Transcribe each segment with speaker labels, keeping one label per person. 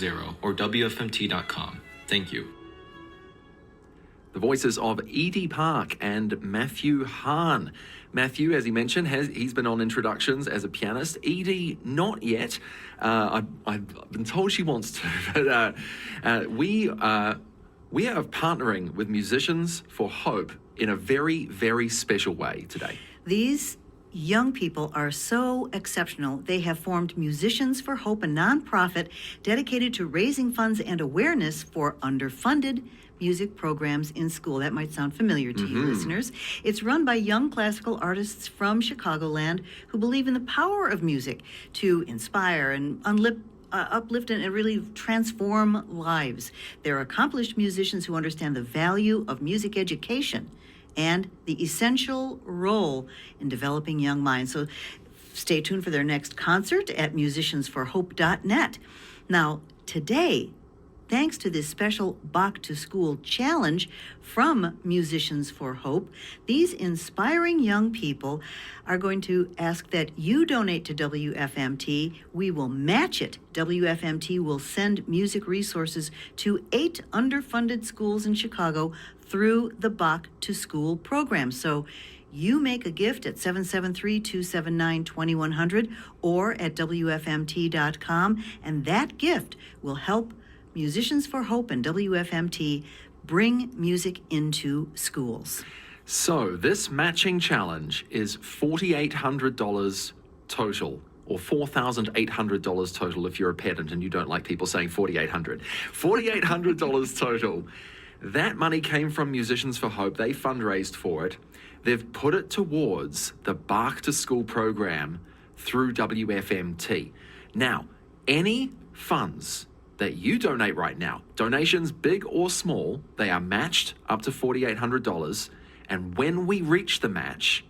Speaker 1: or WFMT.com. Thank you.
Speaker 2: The voices of Edie Park and Matthew Hahn. Matthew, as he mentioned, he's been on introductions as a pianist. Edie, not yet. I've been told she wants to, but we are partnering with Musicians for Hope in a very, very special way today.
Speaker 3: These young people are so exceptional. They have formed Musicians for Hope, a nonprofit dedicated to raising funds and awareness for underfunded music programs in school. That might sound familiar to you, listeners. It's run by young classical artists from Chicagoland who believe in the power of music to inspire and uplift and really transform lives. They're accomplished musicians who understand the value of music education and the essential role in developing young minds. So stay tuned for their next concert at musiciansforhope.net. Now, today, thanks to this special Bach to School challenge from Musicians for Hope, these inspiring young people are going to ask that you donate to WFMT. We will match it. WFMT will send music resources to 8 underfunded schools in Chicago through the Bach to School program. So you make a gift at 773-279-2100 or at WFMT.com, and that gift will help Musicians for Hope and WFMT bring music into schools.
Speaker 2: So this matching challenge is $4,800 total, or $4,800 total if you're a pedant and you don't like people saying $4,800. $4,800 total. That money came from Musicians for Hope. They fundraised for it. They've put it towards the Bach to School program through WFMT. Now, any funds that you donate right now, donations big or small, they are matched up to $4,800. And when we reach the match,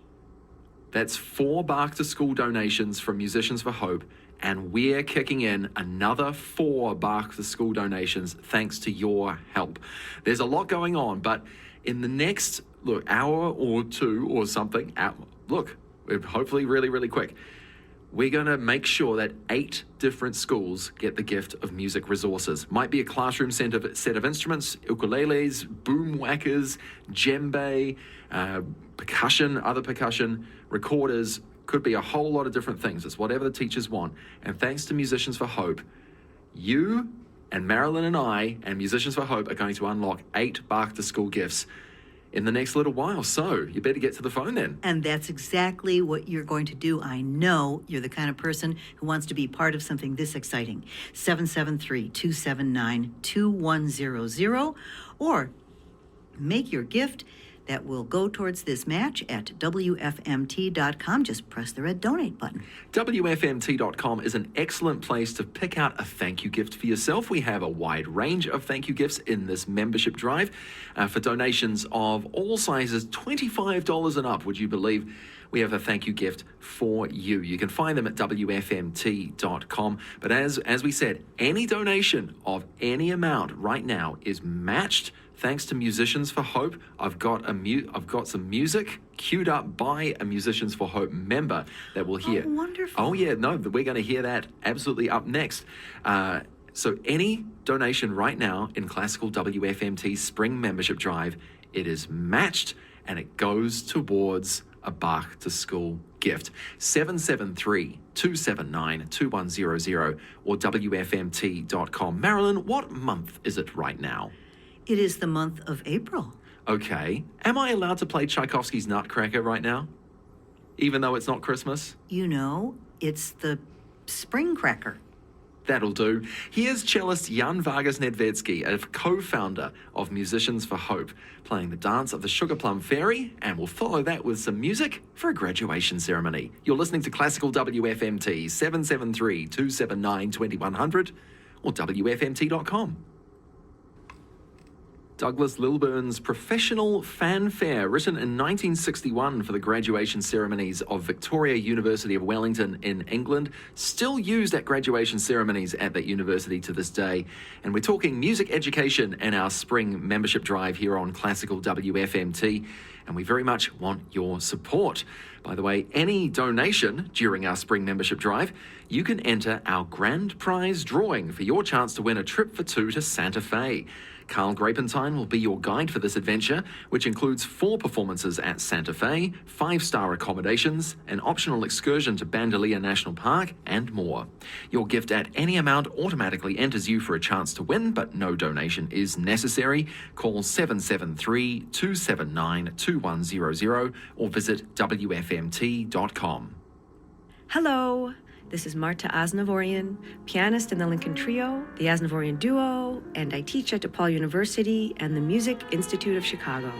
Speaker 2: that's 4 Bach to School donations from Musicians for Hope, and we're kicking in another 4 Bach to School donations thanks to your help. There's a lot going on, but in the next, hour or two or something, hopefully really, really quick, we're going to make sure that 8 different schools get the gift of music resources. Might be a classroom set of instruments, ukuleles, boom whackers, djembe, percussion, other percussion, recorders. Could be a whole lot of different things. It's whatever the teachers want. And thanks to Musicians for Hope, you and Marilyn and I and Musicians for Hope are going to unlock 8 Bach to School gifts in the next little while. So you better get to the phone then.
Speaker 3: And that's exactly what you're going to do. I know you're the kind of person who wants to be part of something this exciting. 773-279-2100, or make your gift that will go towards this match at WFMT.com. Just press the red donate button.
Speaker 2: WFMT.com is an excellent place to pick out a thank you gift for yourself. We have a wide range of thank you gifts in this membership drive for donations of all sizes, $25 and up. Would you believe? We have a thank you gift for you. You can find them at WFMT.com. But as we said, any donation of any amount right now is matched thanks to Musicians for Hope. I've got some music queued up by a Musicians for Hope member that we'll hear.
Speaker 3: Oh, wonderful.
Speaker 2: Oh, yeah, no, we're going to hear that absolutely up next. So any donation right now in Classical WFMT Spring Membership Drive, it is matched and it goes towards a Bach to School gift. 773-279-2100 or WFMT.com. Marilyn, what month is it right now?
Speaker 3: It is the month of April.
Speaker 2: Okay. Am I allowed to play Tchaikovsky's Nutcracker right now? Even though it's not Christmas?
Speaker 3: You know, it's the spring cracker.
Speaker 2: That'll do. Here's cellist Jan Vargas Nedvedski, a co-founder of Musicians for Hope, playing the dance of the Sugar Plum Fairy, and we'll follow that with some music for a graduation ceremony. You're listening to Classical WFMT, 773-279-2100 or WFMT.com. Douglas Lilburn's Professional Fanfare, written in 1961 for the graduation ceremonies of Victoria University of Wellington in England, still used at graduation ceremonies at that university to this day. And we're talking music education in our spring membership drive here on Classical WFMT. and we very much want your support. By the way, any donation during our spring membership drive, you can enter our grand prize drawing for your chance to win a trip for two to Santa Fe. Carl Grapentine will be your guide for this adventure, which includes 4 performances at Santa Fe, 5-star accommodations, an optional excursion to Bandelier National Park, and more. Your gift at any amount automatically enters you for a chance to win, but no donation is necessary. Call 773-279-2100 or visit WFMT.com.
Speaker 4: Hello, this is Marta Aznavourian, pianist in the Lincoln Trio, the Aznavourian Duo, and I teach at DePaul University and the Music Institute of Chicago.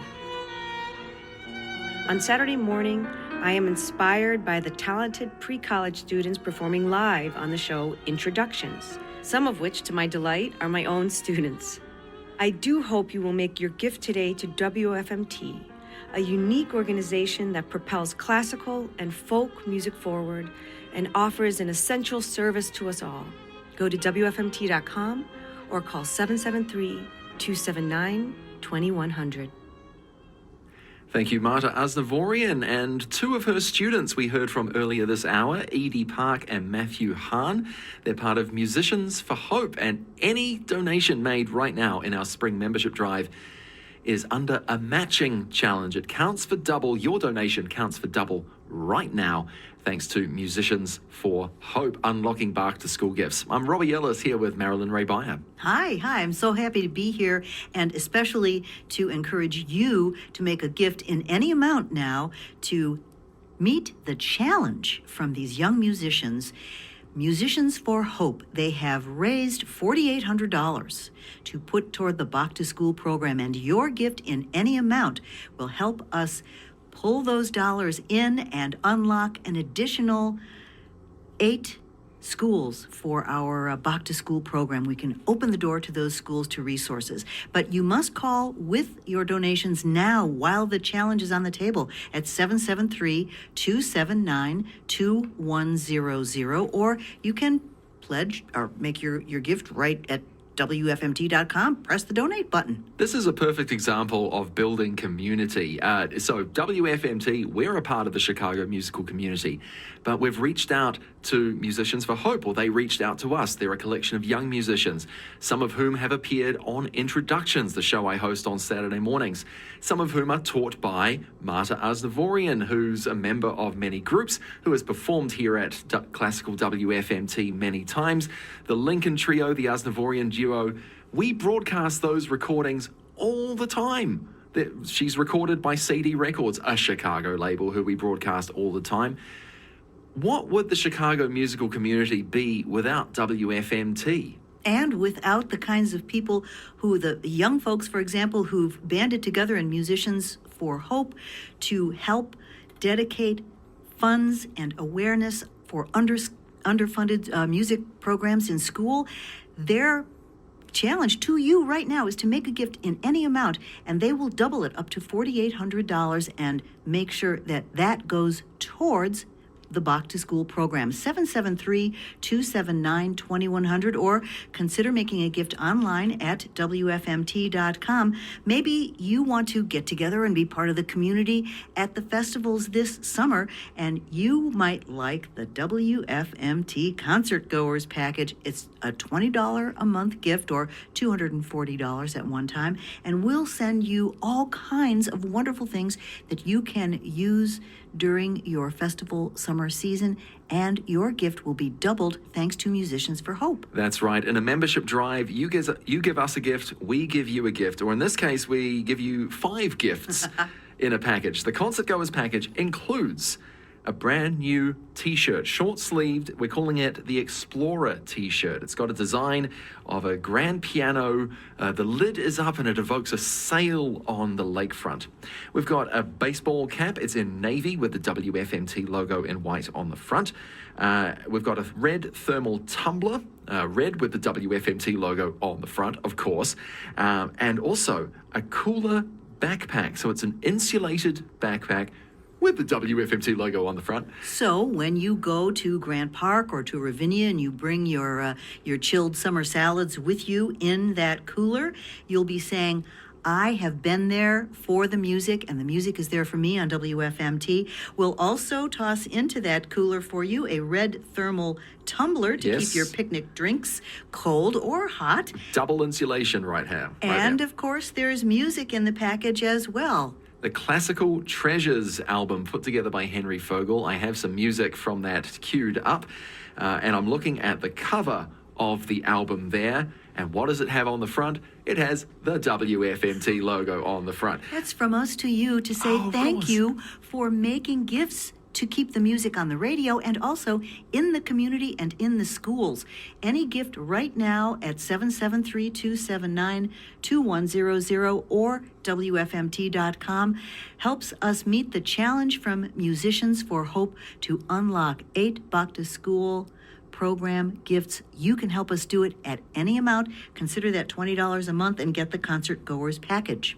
Speaker 4: On Saturday morning, I am inspired by the talented pre-college students performing live on the show Introductions, some of which, to my delight, are my own students. I do hope you will make your gift today to WFMT, a unique organization that propels classical and folk music forward and offers an essential service to us all. Go to WFMT.com or call 773-279-2100.
Speaker 2: Thank you, Marta Aznavourian, and 2 of her students we heard from earlier this hour, Edie Park and Matthew Hahn. They're part of Musicians for Hope, and any donation made right now in our spring membership drive is under a matching challenge. It counts for double. Your donation counts for double right now, thanks to Musicians for Hope, unlocking Bach to school gifts. I'm Robbie Ellis here with Marilyn Ray Beyer.
Speaker 3: Hi. I'm so happy to be here, and especially to encourage you to make a gift in any amount now to meet the challenge from these young musicians. Musicians for Hope, they have raised $4,800 to put toward the Bach to School program, and your gift in any amount will help us pull those dollars in and unlock an additional 8 schools for our Bach to School program. We can open the door to those schools to resources. But you must call with your donations now while the challenge is on the table at 773-279-2100, or you can pledge or make your gift right at WFMT.com. Press the donate button.
Speaker 2: This is a perfect example of building community. So WFMT, we're a part of the Chicago musical community, but we've reached out to Musicians for Hope, or they reached out to us. They're a collection of young musicians, some of whom have appeared on Introductions, the show I host on Saturday mornings, some of whom are taught by Marta Aznavourian, who's a member of many groups, who has performed here at Classical WFMT many times. The Lincoln Trio, the Aznavourian Duo, we broadcast those recordings all the time. She's recorded by CD Records, a Chicago label who we broadcast all the time. What would the Chicago musical community be without WFMT?
Speaker 3: And without the kinds of people who, the young folks, for example, who've banded together in Musicians for Hope to help dedicate funds and awareness for underfunded music programs in school, their challenge to you right now is to make a gift in any amount, and they will double it up to $4,800 and make sure that that goes towards the Bach to School program. 773-279-2100, or consider making a gift online at WFMT.com. Maybe you want to get together and be part of the community at the festivals this summer, and you might like the WFMT Concert Goers package. It's a $20 a month gift, or $240 at one time, and we'll send you all kinds of wonderful things that you can use during your festival summer season, and your gift will be doubled thanks to Musicians for Hope.
Speaker 2: That's right. In a membership drive, you give us a gift, we give you a gift, or in this case, we give you 5 gifts in a package. The Concert Goers package includes a brand new t-shirt, short-sleeved. We're calling it the Explorer t-shirt. It's got a design of a grand piano. The lid is up and it evokes a sail on the lakefront. We've got a baseball cap. It's in navy with the WFMT logo in white on the front. We've got a red thermal tumbler, red with the WFMT logo on the front, of course, and also a cooler backpack. So it's an insulated backpack with the WFMT logo on the front.
Speaker 3: So when you go to Grant Park or to Ravinia and you bring your chilled summer salads with you in that cooler, you'll be saying, I have been there for the music, and the music is there for me on WFMT. We'll also toss into that cooler for you a red thermal tumbler to
Speaker 2: Yes.
Speaker 3: keep your picnic drinks cold or hot.
Speaker 2: Double insulation right here.
Speaker 3: And, of course, there's music in the package as well.
Speaker 2: The Classical Treasures album put together by Henry Fogel. I have some music from that queued up, and I'm looking at the cover of the album there. And what does it have on the front? It has the WFMT logo on the front.
Speaker 3: That's from us to you to say
Speaker 2: Of
Speaker 3: thank
Speaker 2: course.
Speaker 3: you for making gifts to keep the music on the radio and also in the community and in the schools. Any gift right now at 773-279-2100 or WFMT.com helps us meet the challenge from Musicians for Hope to unlock 8 back-to-school program gifts. You can help us do it at any amount. Consider that $20 a month and get the Concert Goers package.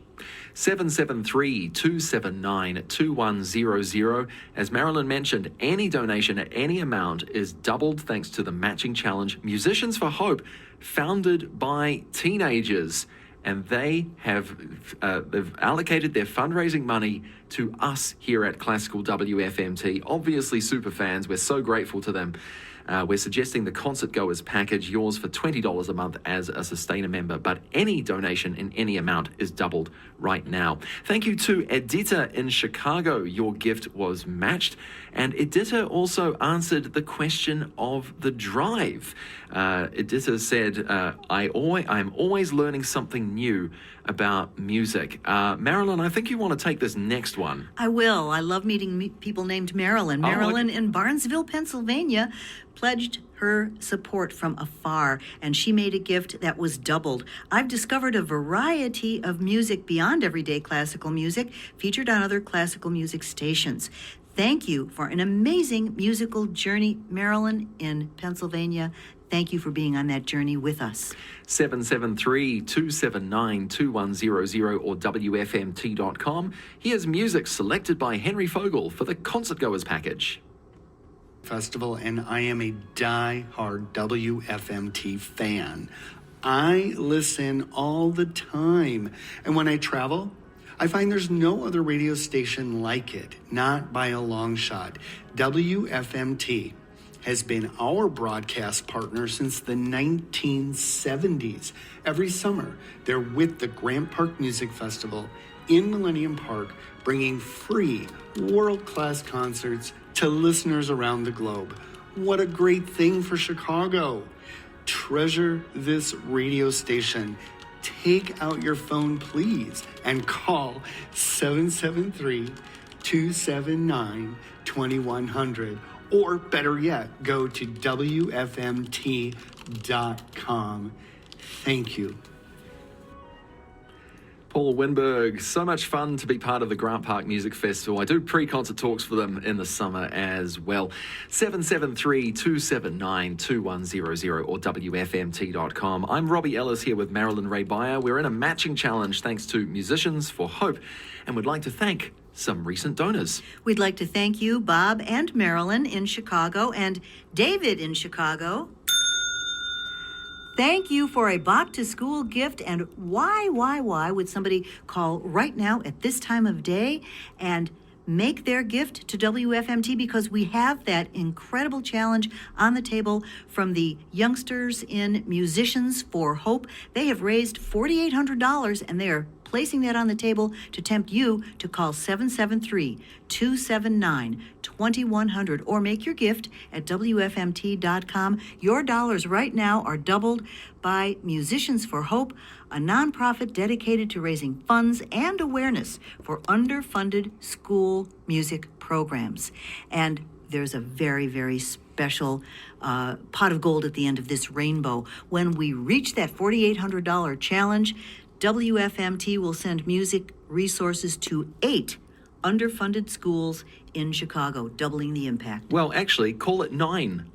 Speaker 2: 773-279-2100. As Marilyn mentioned, any donation at any amount is doubled thanks to the matching challenge Musicians for Hope, founded by teenagers. And they have they've allocated their fundraising money to us here at Classical WFMT. Obviously, super fans. We're so grateful to them. We're suggesting the Concert Goers package, yours for $20 a month as a Sustainer member, but any donation in any amount is doubled right now. Thank you to Edita in Chicago. Your gift was matched. And Edita also answered the question of the drive. Edita said, I'm always learning something new about music. Marilyn, I think you want to take this next one.
Speaker 3: I will. I love meeting people named Marilyn. Marilyn in Barnesville, Pennsylvania, pledged her support from afar, and she made a gift that was doubled. I've discovered a variety of music beyond everyday classical music featured on other classical music stations. Thank you for an amazing musical journey, Marilyn in Pennsylvania. Thank you for being on that journey with us.
Speaker 2: 773-279-2100 or WFMT.com. Here's music selected by Henry Fogel for the Concert Goers package.
Speaker 5: Festival, and I am a die-hard WFMT fan. I listen all the time, and when I travel, I find there's no other radio station like it, not by a long shot. WFMT has been our broadcast partner since the 1970s. Every summer, they're with the Grant Park Music Festival in Millennium Park, bringing free world-class concerts to listeners around the globe. What a great thing for Chicago. Treasure this radio station. Take out your phone, please, and call 773-279-2100. Or better yet, go to WFMT.com. Thank you.
Speaker 2: Paul Winberg, so much fun to be part of the Grant Park Music Festival. I do pre-concert talks for them in the summer as well. 773-279-2100 or WFMT.com. I'm Robbie Ellis here with Marilyn Ray Beyer. We're in a matching challenge thanks to Musicians for Hope, and we'd like to thank some recent donors.
Speaker 3: We'd like to thank you, Bob and Marilyn in Chicago, and David in Chicago. Thank you for a back-to-school gift, and why would somebody call right now at this time of day and make their gift to WFMT? Because we have that incredible challenge on the table from the youngsters in Musicians for Hope. They have raised $4,800, and they are placing that on the table to tempt you to call 773-279-2100 or make your gift at WFMT.com. Your dollars right now are doubled by Musicians for Hope, a nonprofit dedicated to raising funds and awareness for underfunded school music programs. And there's a very, very special pot of gold at the end of this rainbow. When we reach that $4,800 challenge, WFMT will send music resources to 8 underfunded schools in Chicago, doubling the impact.
Speaker 2: Well, actually, call it 9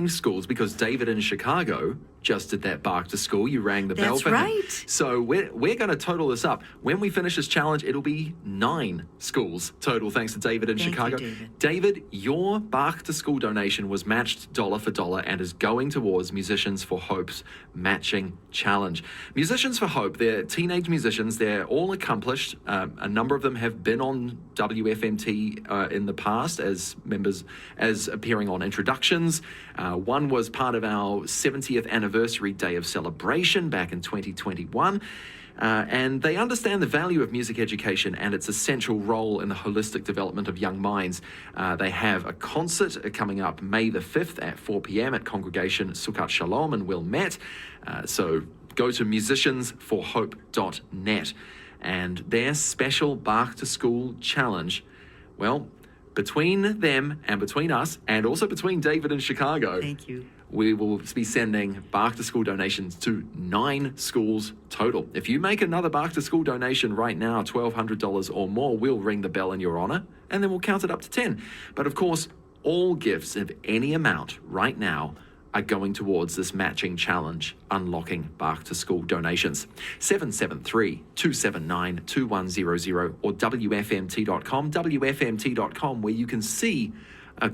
Speaker 2: schools, because David in Chicago just did that bark to school. You rang the bell
Speaker 3: That's
Speaker 2: for
Speaker 3: right.
Speaker 2: him. So we're going to total this up. When we finish this challenge, it'll be 9 schools total, thanks to David in
Speaker 3: Thank you,
Speaker 2: Chicago.
Speaker 3: David.
Speaker 2: David, your bark to school donation was matched dollar for dollar and is going towards Musicians for Hope's matching challenge. Musicians for Hope, they're teenage musicians. They're all accomplished. A number of them have been on WFMT in the past as members, as appearing on introductions. One was part of our 70th anniversary day of celebration back in 2021. And they understand the value of music education and its essential role in the holistic development of young minds. They have a concert coming up May the 5th at 4 p.m. at Congregation Sukkot Shalom in Wilmette. So go to musiciansforhope.net. And their special Bark to School challenge, well, between them and between us, and also between David and Chicago,
Speaker 3: Thank you.
Speaker 2: we will be sending Bark to School donations to 9 schools total. If you make another Bark to School donation right now, $1,200 or more, we'll ring the bell in your honor, and then we'll count it up to 10. But of course, all gifts of any amount right now are going towards this matching challenge, unlocking Bark to School donations. 773-279-2100 or WFMT.com, WFMT.com, where you can see a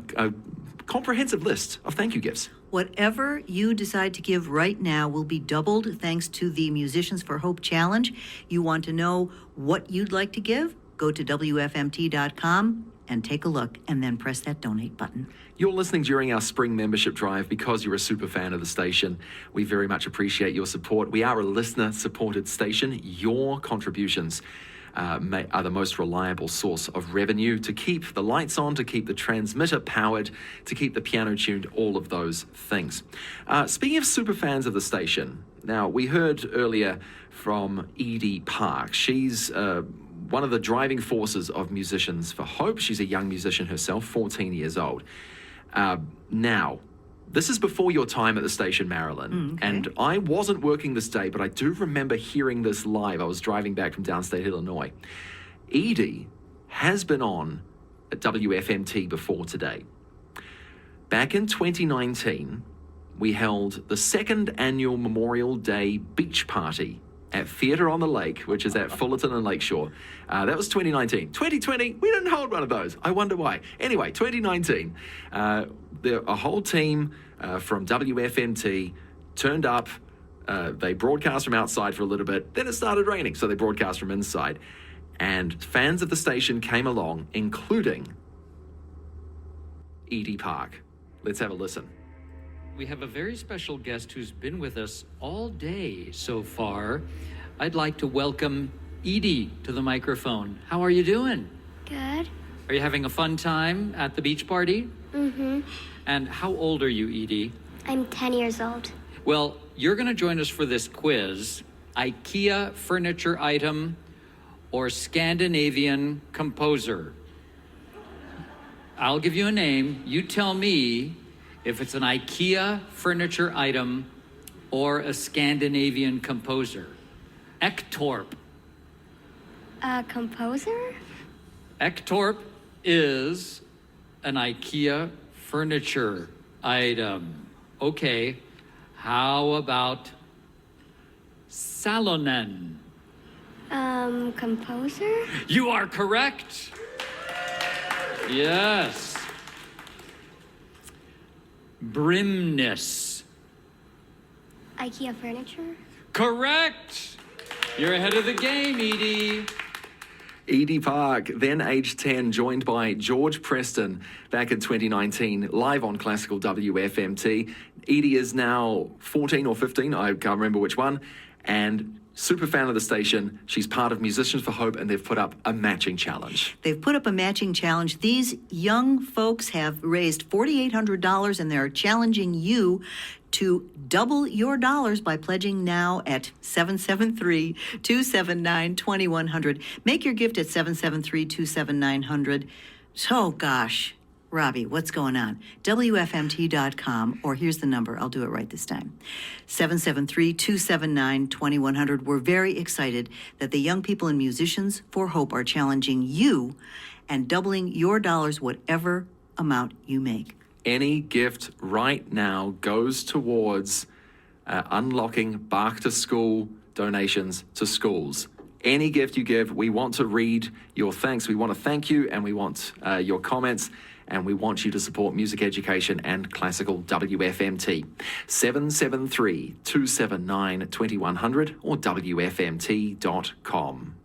Speaker 2: comprehensive list of thank you gifts.
Speaker 3: Whatever you decide to give right now will be doubled thanks to the Musicians for Hope Challenge. You want to know what you'd like to give? Go to WFMT.com and take a look, and then press that donate button.
Speaker 2: You're listening during our spring membership drive because you're a super fan of the station. We very much appreciate your support. We are a listener-supported station. Your contributions are the most reliable source of revenue to keep the lights on, to keep the transmitter powered, to keep the piano tuned, all of those things. Speaking of super fans of the station, now we heard earlier from Edie Park. She's one of the driving forces of Musicians for Hope. She's a young musician herself, 14 years old. Now, this is before your time at the station, Marilyn.
Speaker 3: Okay.
Speaker 2: And I wasn't working this day, but I do remember hearing this live. I was driving back from downstate Illinois. Edie has been on at WFMT before today. Back in 2019, we held the 2nd annual Memorial Day beach party at Theatre on the Lake, which is at Fullerton and Lakeshore. That was 2019. 2020, we didn't hold one of those. I wonder why. Anyway, 2019, a whole team from WFMT turned up. They broadcast from outside for a little bit. Then it started raining, so they broadcast from inside. And fans of the station came along, including Edie Park. Let's have a listen.
Speaker 6: We have a very special guest who's been with us all day so far. I'd like to welcome Edie to the microphone. How are you doing?
Speaker 7: Good.
Speaker 6: Are you having a fun time at the beach party?
Speaker 7: Mm-hmm.
Speaker 6: And how old are you, Edie?
Speaker 7: I'm 10 years old.
Speaker 6: Well, you're going to join us for this quiz. IKEA furniture item or Scandinavian composer? I'll give you a name. You tell me if it's an IKEA furniture item or a Scandinavian composer. Ektorp.
Speaker 7: A composer?
Speaker 6: Ektorp is an IKEA furniture item. Okay, how about Salonen?
Speaker 7: Composer?
Speaker 6: You are correct. Yes. Brimness.
Speaker 7: IKEA furniture?
Speaker 6: Correct. You're ahead of the game, Edie.
Speaker 2: Edie Park, then age 10, joined by George Preston back in 2019, live on Classical WFMT. Edie is now 14 or 15, I can't remember which one, and super fan of the station. She's part of Musicians for Hope, and they've put up a matching challenge.
Speaker 3: They've put up a matching challenge. These young folks have raised $4,800, and they're challenging you to double your dollars by pledging now at 773-279-2100. Make your gift at 773-279-100. So, gosh, Robbie, what's going on? WFMT.com, or here's the number. I'll do it right this time. 773-279-2100. We're very excited that the young people in Musicians for Hope are challenging you and doubling your dollars, whatever amount you make.
Speaker 2: Any gift right now goes towards unlocking Bark to School donations to schools. Any gift you give, we want to read your thanks. We want to thank you, and we want your comments, and we want you to support music education and classical WFMT. 773-279-2100 or WFMT.com.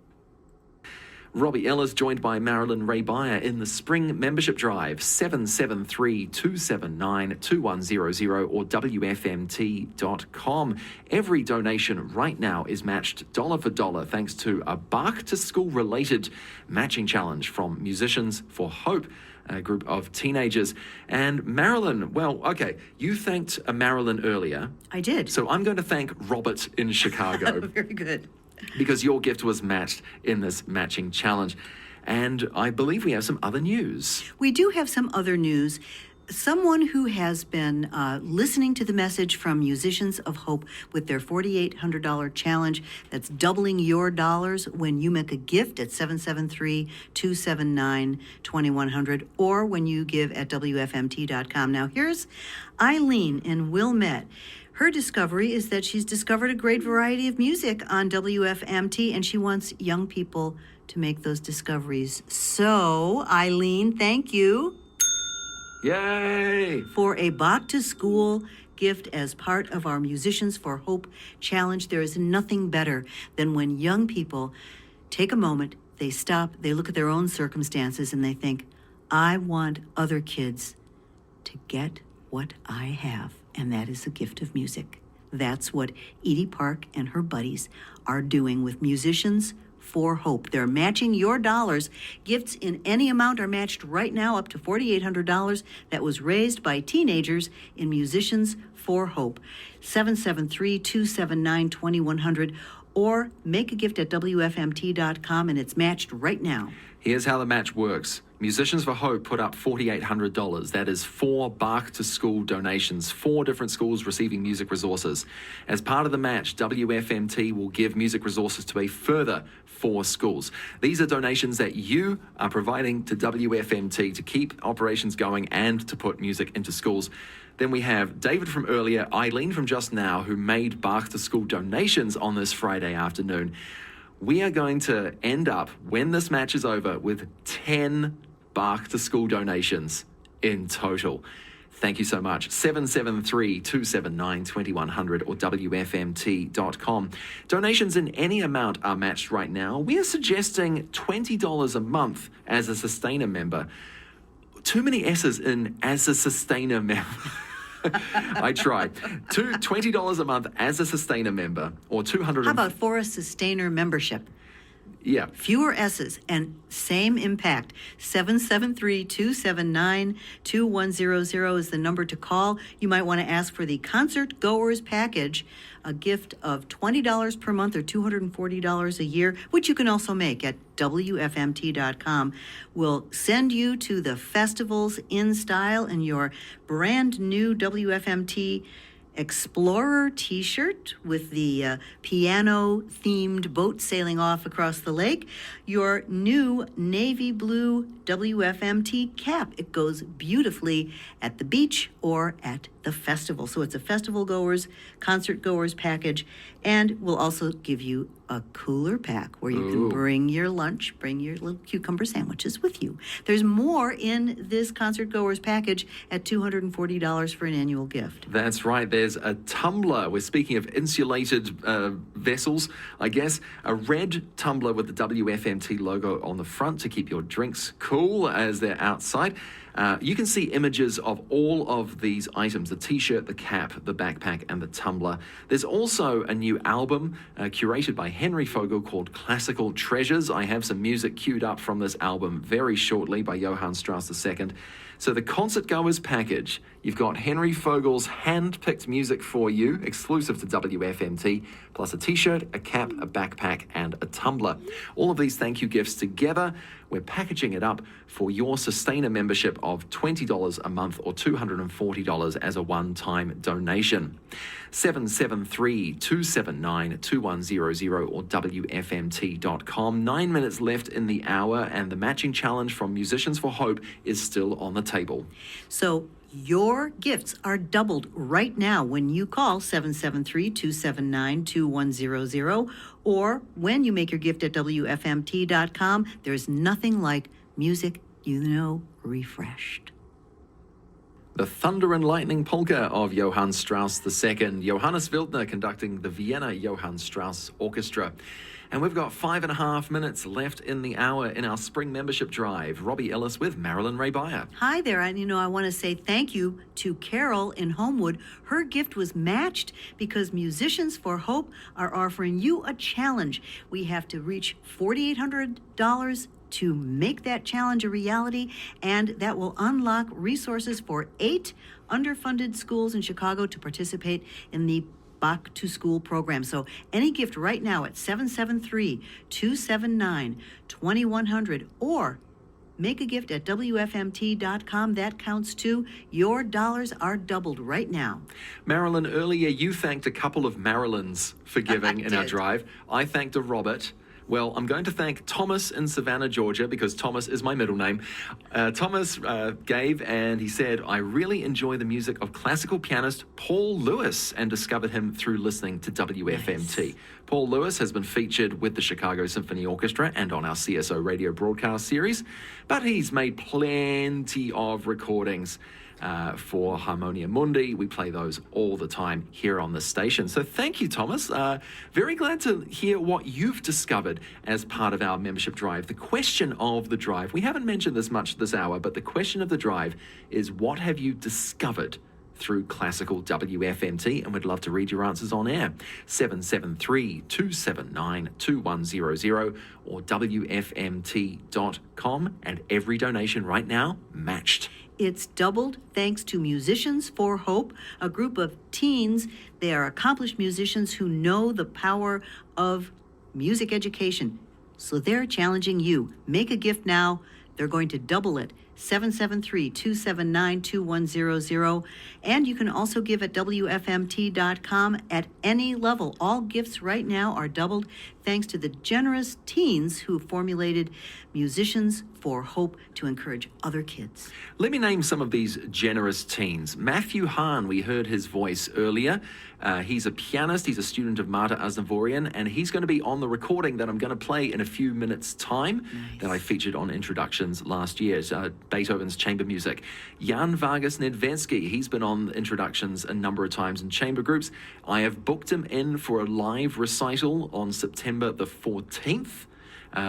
Speaker 2: Robbie Ellis joined by Marilyn Ray Beyer in the Spring Membership Drive, 773-279-2100 or WFMT.com. Every donation right now is matched dollar for dollar thanks to a Bark to School related matching challenge from Musicians for Hope, a group of teenagers. And Marilyn, well, okay, you thanked Marilyn earlier.
Speaker 3: I did.
Speaker 2: So I'm going to thank Robert in Chicago.
Speaker 3: Very good.
Speaker 2: Because your gift was matched in this matching challenge. And I believe we have some other news.
Speaker 3: We do have some other news. Someone who has been listening to the message from Musicians of Hope with their $4,800 challenge, that's doubling your dollars when you make a gift at 773-279-2100 or when you give at WFMT.com. Now, here's Eileen in Wilmette. Her discovery is that she's discovered a great variety of music on WFMT, and she wants young people to make those discoveries. So, Eileen, thank you.
Speaker 2: Yay!
Speaker 3: For a Back to School gift as part of our Musicians for Hope challenge. There is nothing better than when young people take a moment, they stop, they look at their own circumstances, and they think, I want other kids to get what I have. And that is the gift of music. That's what Edie Park and her buddies are doing with Musicians for Hope. They're matching your dollars. Gifts in any amount are matched right now up to $4,800 that was raised by teenagers in Musicians for Hope. 773-279-2100 or make a gift at WFMT.com, and it's matched right now.
Speaker 2: Here's how the match works. Musicians for Hope put up $4,800. That is 4 Bark to School donations, 4 different schools receiving music resources. As part of the match, WFMT will give music resources to a further 4 schools. These are donations that you are providing to WFMT to keep operations going and to put music into schools. Then we have David from earlier, Eileen from just now, who made Bark to School donations on this Friday afternoon. We are going to end up, when this match is over, with 10 Bark to School donations in total. Thank you so much. 773-279-2100 or WFMT.com. Donations in any amount are matched right now. We are suggesting $20 a month as a sustainer member. Too many S's in as a sustainer member. I tried. $20 a month as a sustainer member, or $200.
Speaker 3: How about for a sustainer membership?
Speaker 2: Yeah.
Speaker 3: Fewer S's and same impact. 773-279-2100 is the number to call. You might want to ask for the Concert Goers Package, a gift of $20 per month or $240 a year, which you can also make at WFMT.com. We'll send you to the festivals in style in your brand new WFMT Explorer t-shirt with the piano-themed boat sailing off across the lake, your new navy blue WFMT cap. It goes beautifully at the beach or at the festival. So it's a festival goers, concert goers package, and we'll also give you a cooler pack where you can bring your lunch, bring your little cucumber sandwiches with you. There's more in this concert goers package at $240 for an annual gift.
Speaker 2: That's right. There's a tumbler. We're speaking of insulated vessels, I guess. A red tumbler with the WFMT logo on the front to keep your drinks cool as they're outside. You can see images of all of these items, the t-shirt, the cap, the backpack, and the tumbler. There's also a new album curated by Henry Fogel called Classical Treasures. I have some music queued up from this album very shortly by Johann Strauss II. So the Concert Goers package, you've got Henry Fogel's hand-picked music for you, exclusive to WFMT, plus a t-shirt, a cap, a backpack, and a tumbler. All of these thank you gifts together, we're packaging it up for your sustainer membership of $20 a month or $240 as a one-time donation. 773-279-2100 or WFMT.com. 9 minutes left in the hour, and the matching challenge from Musicians for Hope is still on the table.
Speaker 3: So your gifts are doubled right now when you call 773-279-2100, or when you make your gift at WFMT.com. There's nothing like music, refreshed.
Speaker 2: The Thunder and Lightning Polka of Johann Strauss II. Johannes Wildner conducting the Vienna Johann Strauss Orchestra. And we've got 5.5 minutes left in the hour in our spring membership drive. Robbie Ellis with Marilyn Ray Beyer.
Speaker 3: Hi there. And I want to say thank you to Carol in Homewood. Her gift was matched because Musicians for Hope are offering you a challenge. We have to reach $4,800 to make that challenge a reality, and that will unlock resources for 8 underfunded schools in Chicago to participate in the Back to School program. So any gift right now at 773-279-2100, or make a gift at WFMT.com. That counts too. Your dollars are doubled right now.
Speaker 2: Marilyn, earlier you thanked a couple of Marilyns for giving in our drive. I thanked a Robert. Well, I'm going to thank Thomas in Savannah, Georgia, because Thomas is my middle name. Thomas gave, and he said, I really enjoy the music of classical pianist Paul Lewis and discovered him through listening to WFMT. Nice. Paul Lewis has been featured with the Chicago Symphony Orchestra and on our CSO radio broadcast series, but he's made plenty of recordings for Harmonia Mundi. We play those all the time here on the station. So thank you, Thomas. Very glad to hear what you've discovered as part of our membership drive. The question of the drive, we haven't mentioned this much this hour, but the question of the drive is, what have you discovered through classical WFMT? And we'd love to read your answers on air. 773-279-2100 or WFMT.com, and every donation right now matched.
Speaker 3: It's doubled thanks to Musicians for Hope, a group of teens. They are accomplished musicians who know the power of music education. So they're challenging you. Make a gift now. They're going to double it. 773-279-2100. And you can also give at WFMT.com at any level. All gifts right now are doubled thanks to the generous teens who formulated Musicians for Hope to encourage other kids.
Speaker 2: Let me name some of these generous teens. Matthew Hahn, we heard his voice earlier. He's a pianist. He's a student of Marta Aznavourian, and he's going to be on the recording that I'm going to play in a few minutes' time. Nice. That I featured on Introductions last year. Beethoven's chamber music. Jan Vargas Nedvensky, he's been on Introductions a number of times in chamber groups. I have booked him in for a live recital on September the 14th.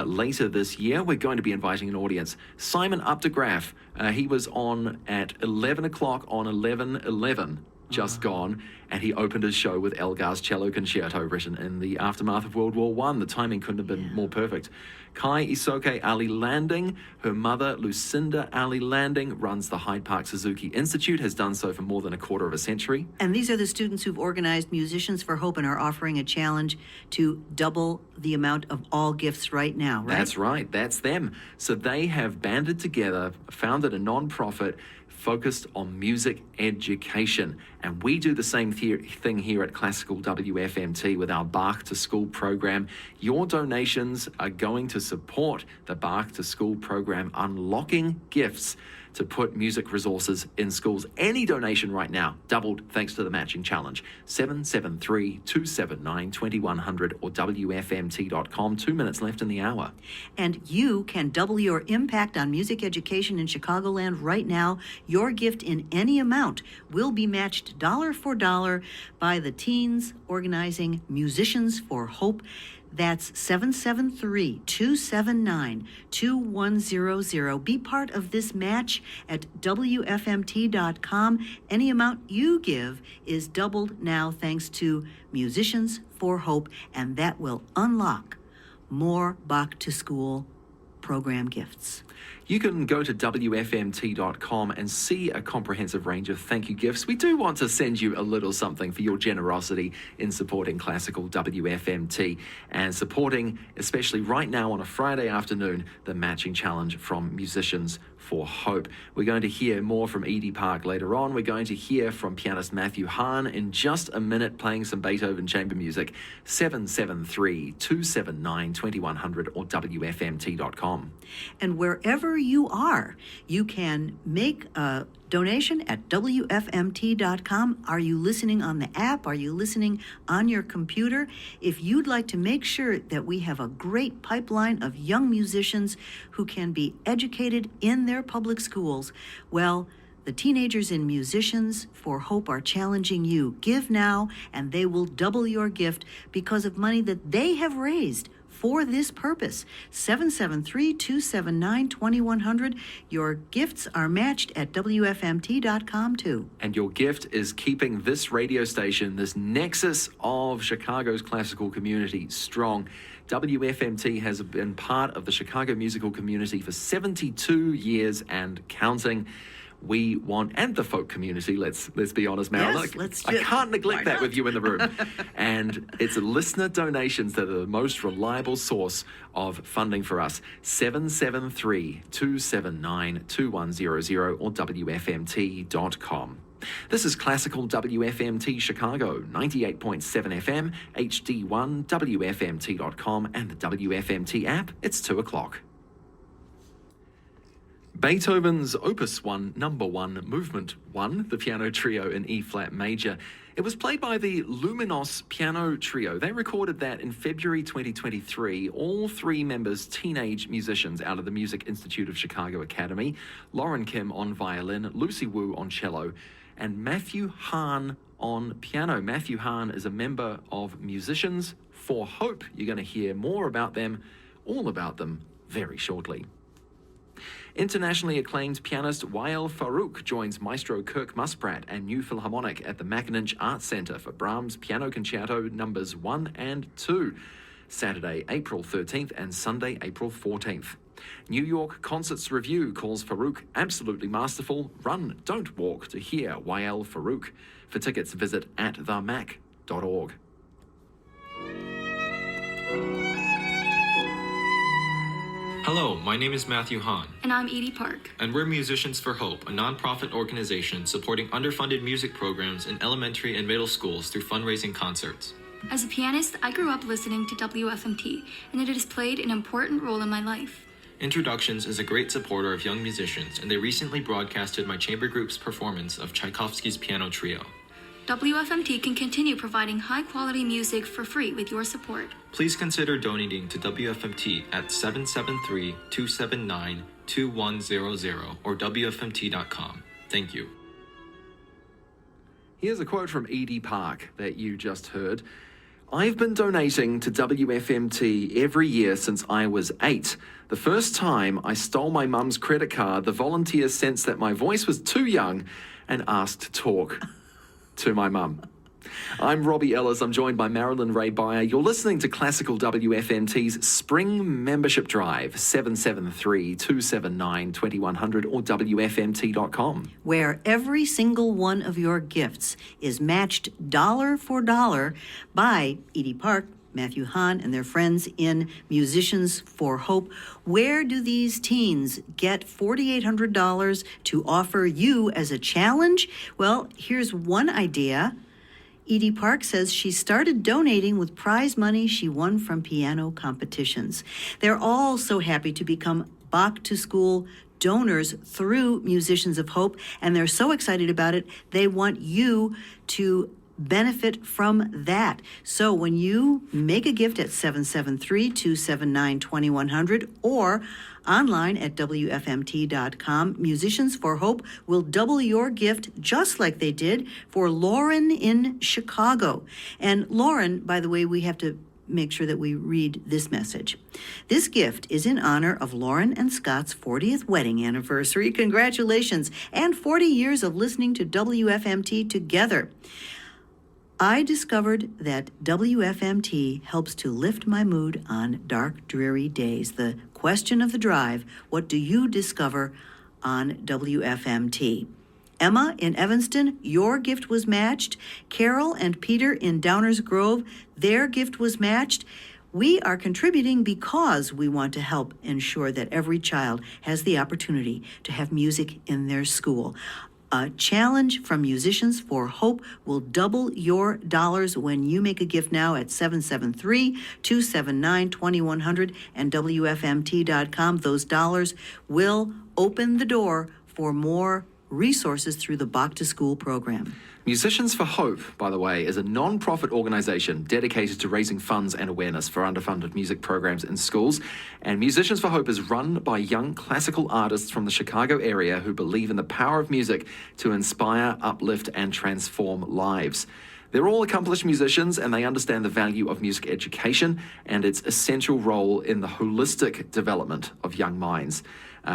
Speaker 2: Later this year, we're going to be inviting an audience. Simon Updegraff, he was on at 11 o'clock on 11/11, just gone, and he opened his show with Elgar's Cello Concerto, written in the aftermath of World War I. The timing couldn't have been more perfect. Kai Isoke Ali Landing, her mother, Lucinda Ali Landing, runs the Hyde Park Suzuki Institute, has done so for more than a quarter of a century.
Speaker 3: And these are the students who've organized Musicians for Hope and are offering a challenge to double the amount of all gifts right now, right?
Speaker 2: That's right. That's them. So they have banded together, founded a non-profit focused on music education. And we do the same thing here at Classical WFMT with our Bach to School program. Your donations are going to support the Bach to School program, unlocking gifts to put music resources in schools. Any donation right now, doubled thanks to the matching challenge. 773-279-2100 or WFMT.com. 2 minutes left in the hour.
Speaker 3: And you can double your impact on music education in Chicagoland right now. Your gift in any amount will be matched dollar for dollar by the teens organizing Musicians for Hope. That's 773-279-2100. Be part of this match at WFMT.com. Any amount you give is doubled now thanks to Musicians for Hope, and that will unlock more Bach to School program gifts.
Speaker 2: You can go to WFMT.com and see a comprehensive range of thank you gifts. We do want to send you a little something for your generosity in supporting Classical WFMT and supporting, especially right now on a Friday afternoon, the matching challenge from Musicians for Hope. We're going to hear more from Edie Park later on. We're going to hear from pianist Matthew Hahn in just a minute, playing some Beethoven chamber music. 773-279-2100 or WFMT.com.
Speaker 3: And wherever you are, you can make a donation at WFMT.com. Are you listening on the app? Are you listening on your computer? If you'd like to make sure that we have a great pipeline of young musicians who can be educated in their public schools, well, the Teenagers in Musicians for Hope are challenging you. Give now, and they will double your gift because of money that they have raised for this purpose. 773-279-2100. Your gifts are matched at WFMT.com too.
Speaker 2: And your gift is keeping this radio station, this nexus of Chicago's classical community, strong. WFMT has been part of the Chicago musical community for 72 years and counting. We want, and the folk community, let's be honest, Marilyn.
Speaker 3: Yes,
Speaker 2: I can't neglect that with you in the room. And it's listener donations that are the most reliable source of funding for us. 773-279-2100 or WFMT.com. This is Classical WFMT Chicago, 98.7 FM, HD1, WFMT.com, and the WFMT app. It's 2 o'clock. Beethoven's Opus 1, Number 1, Movement 1, the piano trio in E-flat major. It was played by the Luminos Piano Trio. They recorded that in February 2023. All three members, teenage musicians out of the Music Institute of Chicago Academy. Lauren Kim on violin, Lucy Wu on cello, and Matthew Hahn on piano. Matthew Hahn is a member of Musicians for Hope. You're going to hear more about them, all about them, very shortly. Internationally acclaimed pianist Wael Farouk joins Maestro Kirk Musprat and New Philharmonic at the Mackinac Arts Center for Brahms Piano Concerto Numbers 1 and 2, Saturday, April 13th and Sunday, April 14th. New York Concerts Review calls Farouk absolutely masterful. Run, don't walk to hear Wael Farouk. For tickets, visit at themac.org.
Speaker 1: Hello, my name is Matthew Hahn.
Speaker 8: And I'm Edie Park.
Speaker 1: And we're Musicians for Hope, a nonprofit organization supporting underfunded music programs in elementary and middle schools through fundraising concerts.
Speaker 8: As a pianist, I grew up listening to WFMT, and it has played an important role in my life.
Speaker 1: Introductions is a great supporter of young musicians, and they recently broadcasted my chamber group's performance of Tchaikovsky's Piano Trio.
Speaker 8: WFMT can continue providing high-quality music for free with your support.
Speaker 1: Please consider donating to WFMT at 773-279-2100 or WFMT.com. Thank you.
Speaker 2: Here's a quote from Edie Park that you just heard. I've been donating to WFMT every year since I was 8. The first time I stole my mum's credit card, the volunteers sensed that my voice was too young and asked to talk to my mum. I'm Robbie Ellis. I'm joined by Marilyn Ray Beyer. You're listening to Classical WFMT's Spring Membership Drive, 773-279-2100 or WFMT.com.
Speaker 3: Where every single one of your gifts is matched dollar for dollar by Edie Park, Matthew Hahn, and their friends in Musicians for Hope. Where do these teens get $4,800 to offer you as a challenge? Well, here's one idea. Edie Park says she started donating with prize money she won from piano competitions. They're all so happy to become back to school donors through Musicians of Hope, and they're so excited about it, they want you to benefit from that. So when you make a gift at 773-279-2100 or online at WFMT.com, Musicians for Hope will double your gift just like they did for Lauren in Chicago. And Lauren, by the way, we have to make sure that we read this message. This gift is in honor of Lauren and Scott's 40th wedding anniversary. Congratulations, and 40 years of listening to WFMT together. I discovered that WFMT helps to lift my mood on dark, dreary days. The question of the drive, what do you discover on WFMT? Emma in Evanston, your gift was matched. Carol and Peter in Downers Grove, their gift was matched. We are contributing because we want to help ensure that every child has the opportunity to have music in their school. A challenge from Musicians for Hope will double your dollars when you make a gift now at 773-279-2100 and WFMT.com. Those dollars will open the door for more resources through the Back to School program.
Speaker 2: Musicians for Hope, by the way, is a non-profit organization dedicated to raising funds and awareness for underfunded music programs in schools. And Musicians for Hope is run by young classical artists from the Chicago area who believe in the power of music to inspire, uplift, and transform lives. They're all accomplished musicians and they understand the value of music education and its essential role in the holistic development of young minds.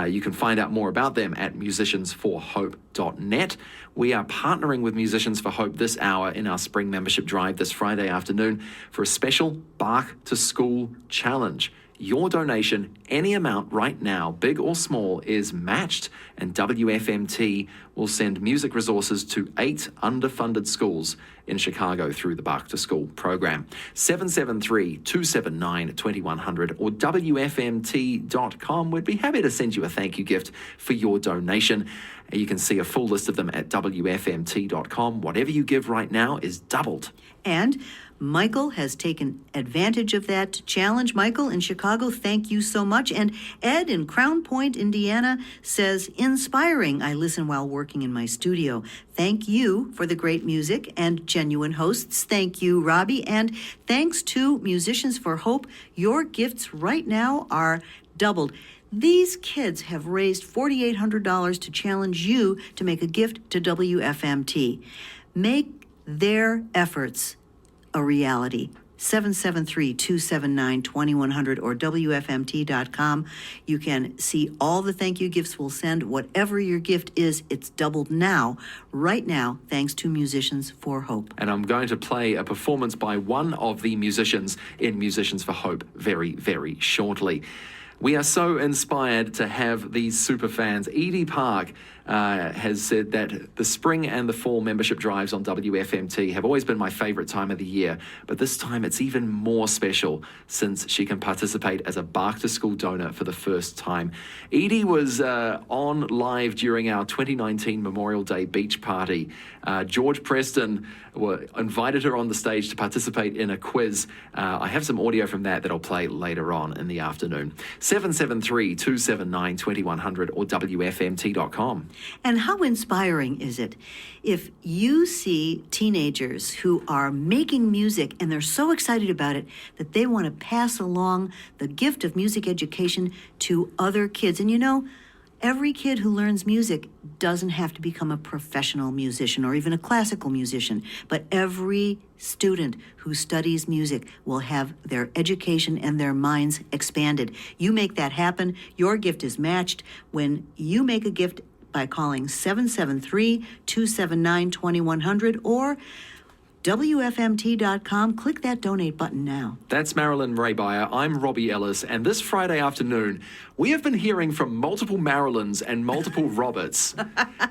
Speaker 2: You can find out more about them at musiciansforhope.net. We are partnering with Musicians for Hope this hour in our spring membership drive this Friday afternoon for a special Back to School challenge. Your donation, any amount right now, big or small, is matched, and WFMT will send music resources to 8 underfunded schools in Chicago through the Back to School program. 773-279-2100 or WFMT.com. We'd be happy to send you a thank you gift for your donation. You can see a full list of them at WFMT.com. Whatever you give right now is doubled.
Speaker 3: And Michael has taken advantage of that challenge. Michael in Chicago, thank you so much. And Ed in Crown Point, Indiana says, inspiring. I listen while working in my studio. Thank you for the great music and genuine hosts. Thank you, Robbie. And thanks to Musicians for Hope, your gifts right now are doubled. These kids have raised $4,800 to challenge you to make a gift to WFMT. Make their efforts a reality. 773-279-2100 or WFMT.com. You can see all the thank you gifts we'll send. Whatever your gift is, it's doubled now, right now, thanks to Musicians for Hope.
Speaker 2: And I'm going to play a performance by one of the musicians in Musicians for Hope very, very shortly. We are so inspired to have these super fans. Edie Park has said that the spring and the fall membership drives on WFMT have always been my favorite time of the year, but this time it's even more special since she can participate as a Back to School donor for the first time. Edie was on live during our 2019 Memorial Day beach party. George Preston invited her on the stage to participate in a quiz. I have some audio from that I'll play later on in the afternoon. 773-279-2100 or WFMT.com.
Speaker 3: And how inspiring is it if you see teenagers who are making music and they're so excited about it that they want to pass along the gift of music education to other kids. And you know, every kid who learns music doesn't have to become a professional musician or even a classical musician, but every student who studies music will have their education and their minds expanded. You make that happen. Your gift is matched when you make a gift by calling 773-279-2100 or WFMT.com. Click that donate button now.
Speaker 2: That's Marilyn Raybeyer. I'm Robbie Ellis, and this Friday afternoon, we have been hearing from multiple Marilyns and multiple Roberts.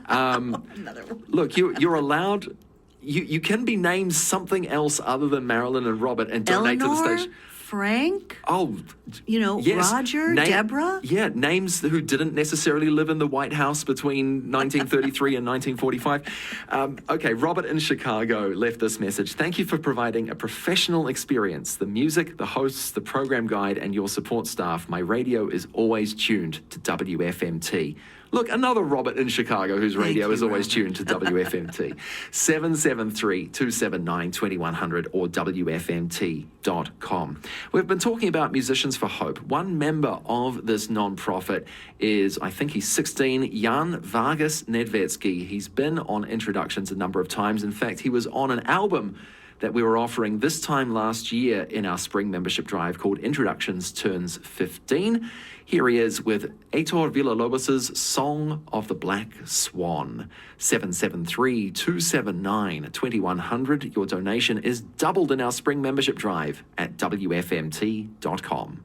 Speaker 3: Another one.
Speaker 2: Look, you're allowed. You can be named something else other than Marilyn and Robert and donate to the station.
Speaker 3: Frank?
Speaker 2: Oh,
Speaker 3: yes. Roger, Deborah?
Speaker 2: Yeah, names who didn't necessarily live in the White House between 1933 and 1945. Okay, Robert in Chicago left this message. Thank you for providing a professional experience. The music, the hosts, the program guide, and your support staff. My radio is always tuned to WFMT. Look, another Robert in Chicago whose radio is always tuned to WFMT. 773-279-2100 or WFMT.com. We've been talking about Musicians for Hope. One member of this nonprofit is, I think he's 16, Jan Vargas Nedvetsky. He's been on introductions a number of times. In fact, he was on an album that we were offering this time last year in our spring membership drive called Introductions Turns 15. Here he is with Heitor Villalobos' Song of the Black Swan. 773-279-2100. Your donation is doubled in our spring membership drive at WFMT.com.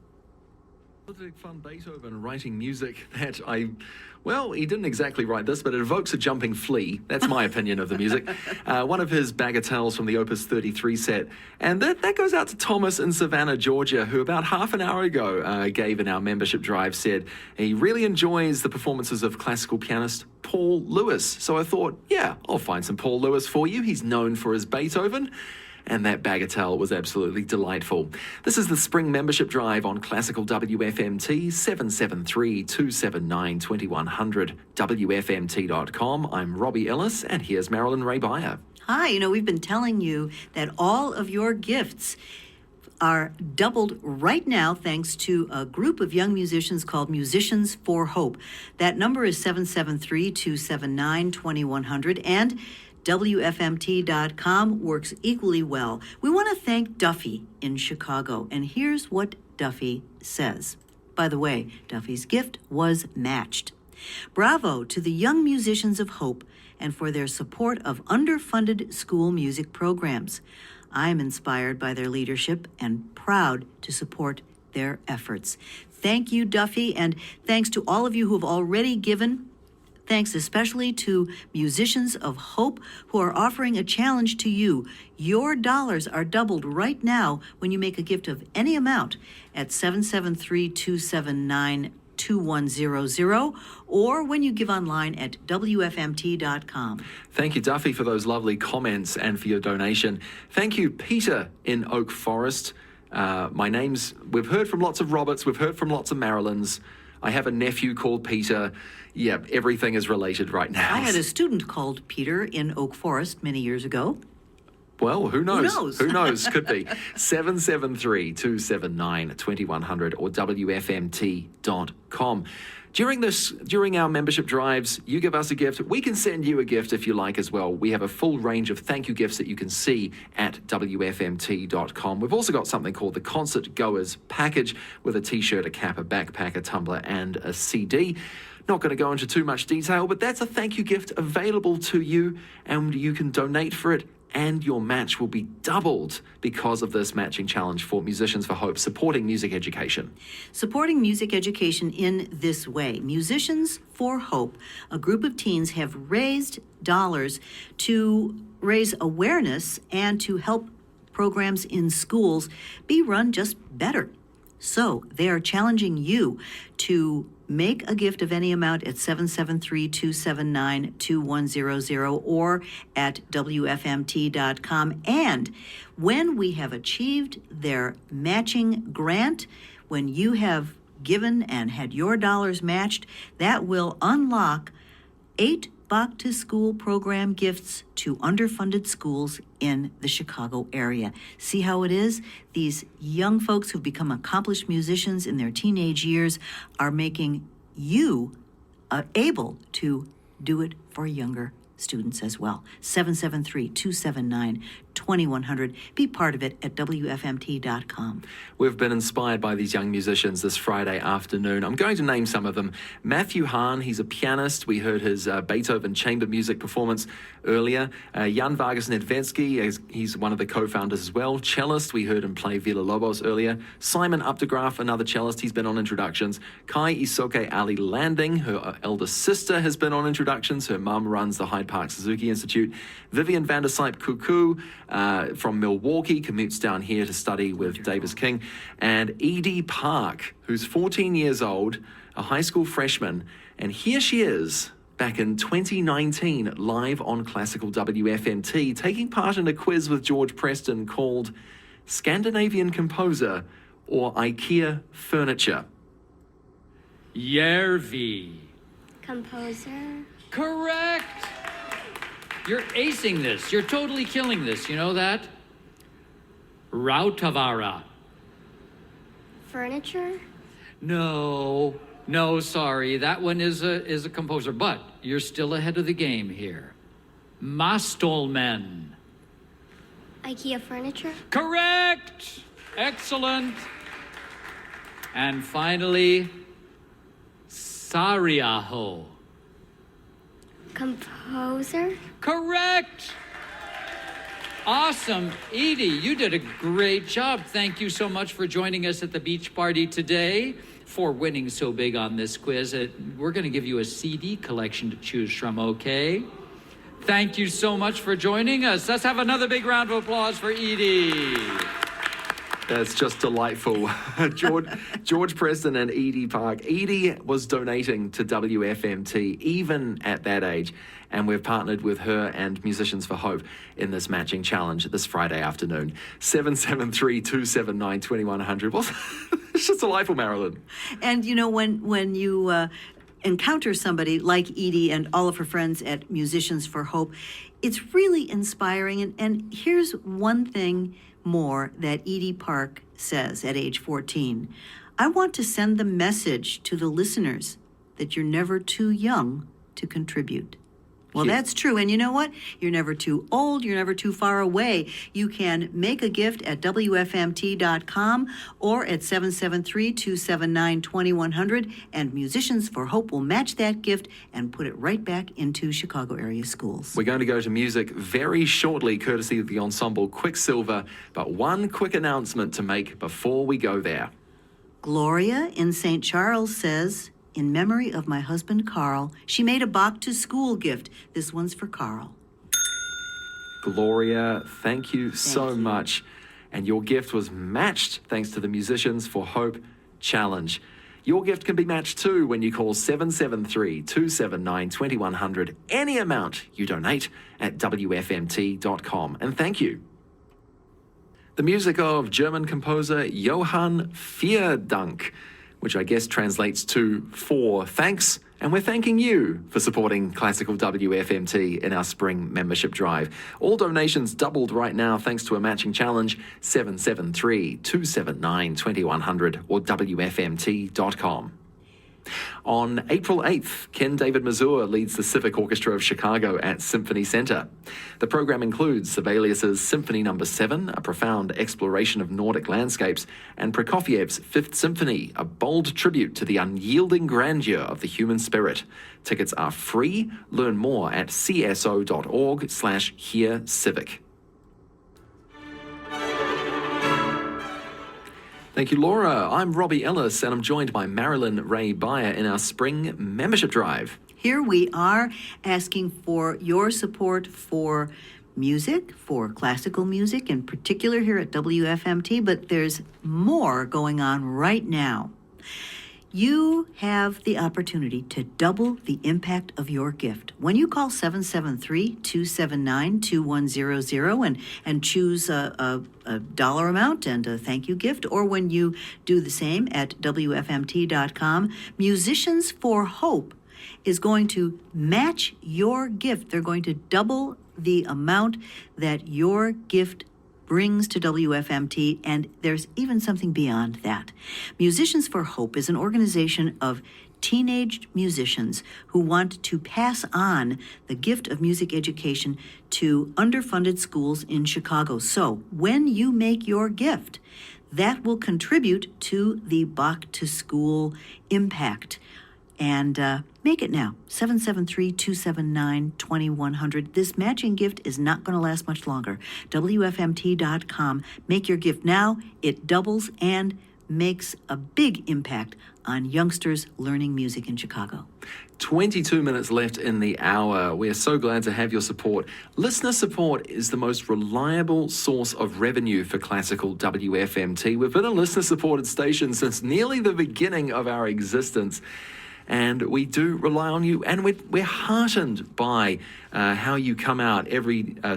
Speaker 2: Ludwig van Beethoven writing music that he didn't exactly write this, but it evokes a jumping flea. That's my opinion of the music. One of his bagatelles from the Opus 33 set. And that goes out to Thomas in Savannah, Georgia, who about half an hour ago gave in our membership drive, said he really enjoys the performances of classical pianist Paul Lewis. So I thought, yeah, I'll find some Paul Lewis for you. He's known for his Beethoven. And that bagatelle was absolutely delightful. This is the Spring Membership Drive on Classical WFMT, 773-279-2100, WFMT.com. I'm Robbie Ellis, and here's Marilyn Ray Beyer.
Speaker 3: Hi, we've been telling you that all of your gifts are doubled right now thanks to a group of young musicians called Musicians for Hope. That number is 773-279-2100, and WFMT.com works equally well. We want to thank Duffy in Chicago, and here's what Duffy says. By the way, Duffy's gift was matched. Bravo to the young musicians of Hope and for their support of underfunded school music programs. I'm inspired by their leadership and proud to support their efforts. Thank you, Duffy, and thanks to all of you who have already given. Thanks especially to Musicians of Hope who are offering a challenge to you. Your dollars are doubled right now when you make a gift of any amount at 773-279-2100 or when you give online at WFMT.com.
Speaker 2: Thank you, Duffy, for those lovely comments and for your donation. Thank you, Peter in Oak Forest. We've heard from lots of Roberts, we've heard from lots of Marilyns. I have a nephew called Peter. Yeah, everything is related right now.
Speaker 3: I had a student called Peter in Oak Forest many years ago.
Speaker 2: Well, who knows?
Speaker 3: Who knows?
Speaker 2: Who knows? Could be. 773-279-2100 or WFMT.com. During our membership drives, you give us a gift. We can send you a gift if you like as well. We have a full range of thank you gifts that you can see at WFMT.com. We've also got something called the Concert Goers Package with a t-shirt, a cap, a backpack, a tumbler, and a CD. Not going to go into too much detail, but that's a thank you gift available to you, and you can donate for it, and your match will be doubled because of this matching challenge for Musicians for Hope, supporting music education.
Speaker 3: Supporting music education in this way. Musicians for Hope, a group of teens, have raised dollars to raise awareness and to help programs in schools be run just better. So they are challenging you to make a gift of any amount at 773-279-2100 or at WFMT.com. And when we have achieved their matching grant, when you have given and had your dollars matched, that will unlock 8 Back to School program gifts to underfunded schools in the Chicago area. See how it is? These young folks who've become accomplished musicians in their teenage years are making you able to do it for younger students as well. 773-279-2100. Be part of it at WFMT.com.
Speaker 2: We've been inspired by these young musicians this Friday afternoon. I'm going to name some of them. Matthew Hahn, he's a pianist. We heard his Beethoven chamber music performance earlier. Jan Vargas Nedvetsky, he's one of the co-founders as well. Cellist, we heard him play Villa Lobos earlier. Simon Updegraff, another cellist, he's been on introductions. Kai Isoke Ali Landing, her elder sister, has been on introductions. Her mum runs the Hyde Park Suzuki Institute. Vivian Vandersype Cuckoo from Milwaukee commutes down here to study with Davis King. And Edie Park, who's 14 years old, a high school freshman. And here she is back in 2019, live on Classical WFMT, taking part in a quiz with George Preston called Scandinavian Composer or IKEA Furniture.
Speaker 6: Järvi.
Speaker 7: Composer.
Speaker 6: Correct! You're acing this. You're totally killing this. You know that? Rautavaara.
Speaker 7: Furniture.
Speaker 6: No, sorry. That one is a composer, but you're still ahead of the game here. Mastolmen.
Speaker 7: IKEA furniture.
Speaker 6: Correct! Excellent. And finally, Awesome. Edie, you did a great job. Thank you so much for joining us at the beach party today, for winning so big on this quiz. We're going to give you a CD collection to choose from, okay? Thank you so much for joining us. Let's have another big round of applause for Edie.
Speaker 2: That's just delightful. George Preston and Edie Park. Edie was donating to WFMT even at that age, and we've partnered with her and Musicians for Hope in this matching challenge this Friday afternoon. 773-279-2100. Well, it's just delightful, Marilyn.
Speaker 3: And you know, when you encounter somebody like Edie and all of her friends at Musicians for Hope, it's really inspiring. And here's one thing more that Edie Park says at age 14. I want to send the message to the listeners that you're never too young to contribute. Well, that's true. And you know what? You're never too old. You're never too far away. You can make a gift at WFMT.com or at 773-279-2100, and Musicians for Hope will match that gift and put it right back into Chicago area schools.
Speaker 2: We're going to go to music very shortly, courtesy of the ensemble Quicksilver, but one quick announcement to make before we go there.
Speaker 3: Gloria in St. Charles says, in memory of my husband, Carl, she made a back-to-school gift. This one's for Carl.
Speaker 2: Gloria, thank you so much. And your gift was matched thanks to the Musicians for Hope Challenge. Your gift can be matched too when you call 773-279-2100. Any amount you donate at WFMT.com. And thank you. The music of German composer Johann Vierdank, which I guess translates to for thanks. And we're thanking you for supporting Classical WFMT in our spring membership drive. All donations doubled right now thanks to a matching challenge, 773-279-2100 or WFMT.com. On April 8th, Ken David Mazur leads the Civic Orchestra of Chicago at Symphony Center. The program includes Sibelius's Symphony No. 7, a profound exploration of Nordic landscapes, and Prokofiev's Fifth Symphony, a bold tribute to the unyielding grandeur of the human spirit. Tickets are free. Learn more at cso.org/hearcivic. Thank you, Laura. I'm Robbie Ellis, and I'm joined by Marilyn Ray Beyer in our spring membership drive.
Speaker 3: Here we are asking for your support for music, for classical music in particular here at WFMT, but there's more going on right now. You have the opportunity to double the impact of your gift. When you call 773-279-2100 and choose a dollar amount and a thank you gift, or when you do the same at WFMT.com, Musicians for Hope is going to match your gift. They're going to double the amount that your gift brings to WFMT, and there's even something beyond that. Musicians for Hope is an organization of teenage musicians who want to pass on the gift of music education to underfunded schools in Chicago. So when you make your gift, that will contribute to the Back to School impact. And make it now, 773-279-2100. This matching gift is not going to last much longer. WFMT.com. Make your gift now. It doubles and makes a big impact on youngsters learning music in Chicago.
Speaker 2: 22 minutes left in the hour. We are so glad to have your support. Listener support is the most reliable source of revenue for Classical WFMT. We've been a listener-supported station since nearly the beginning of our existence. And we do rely on you, and we're heartened by how you come out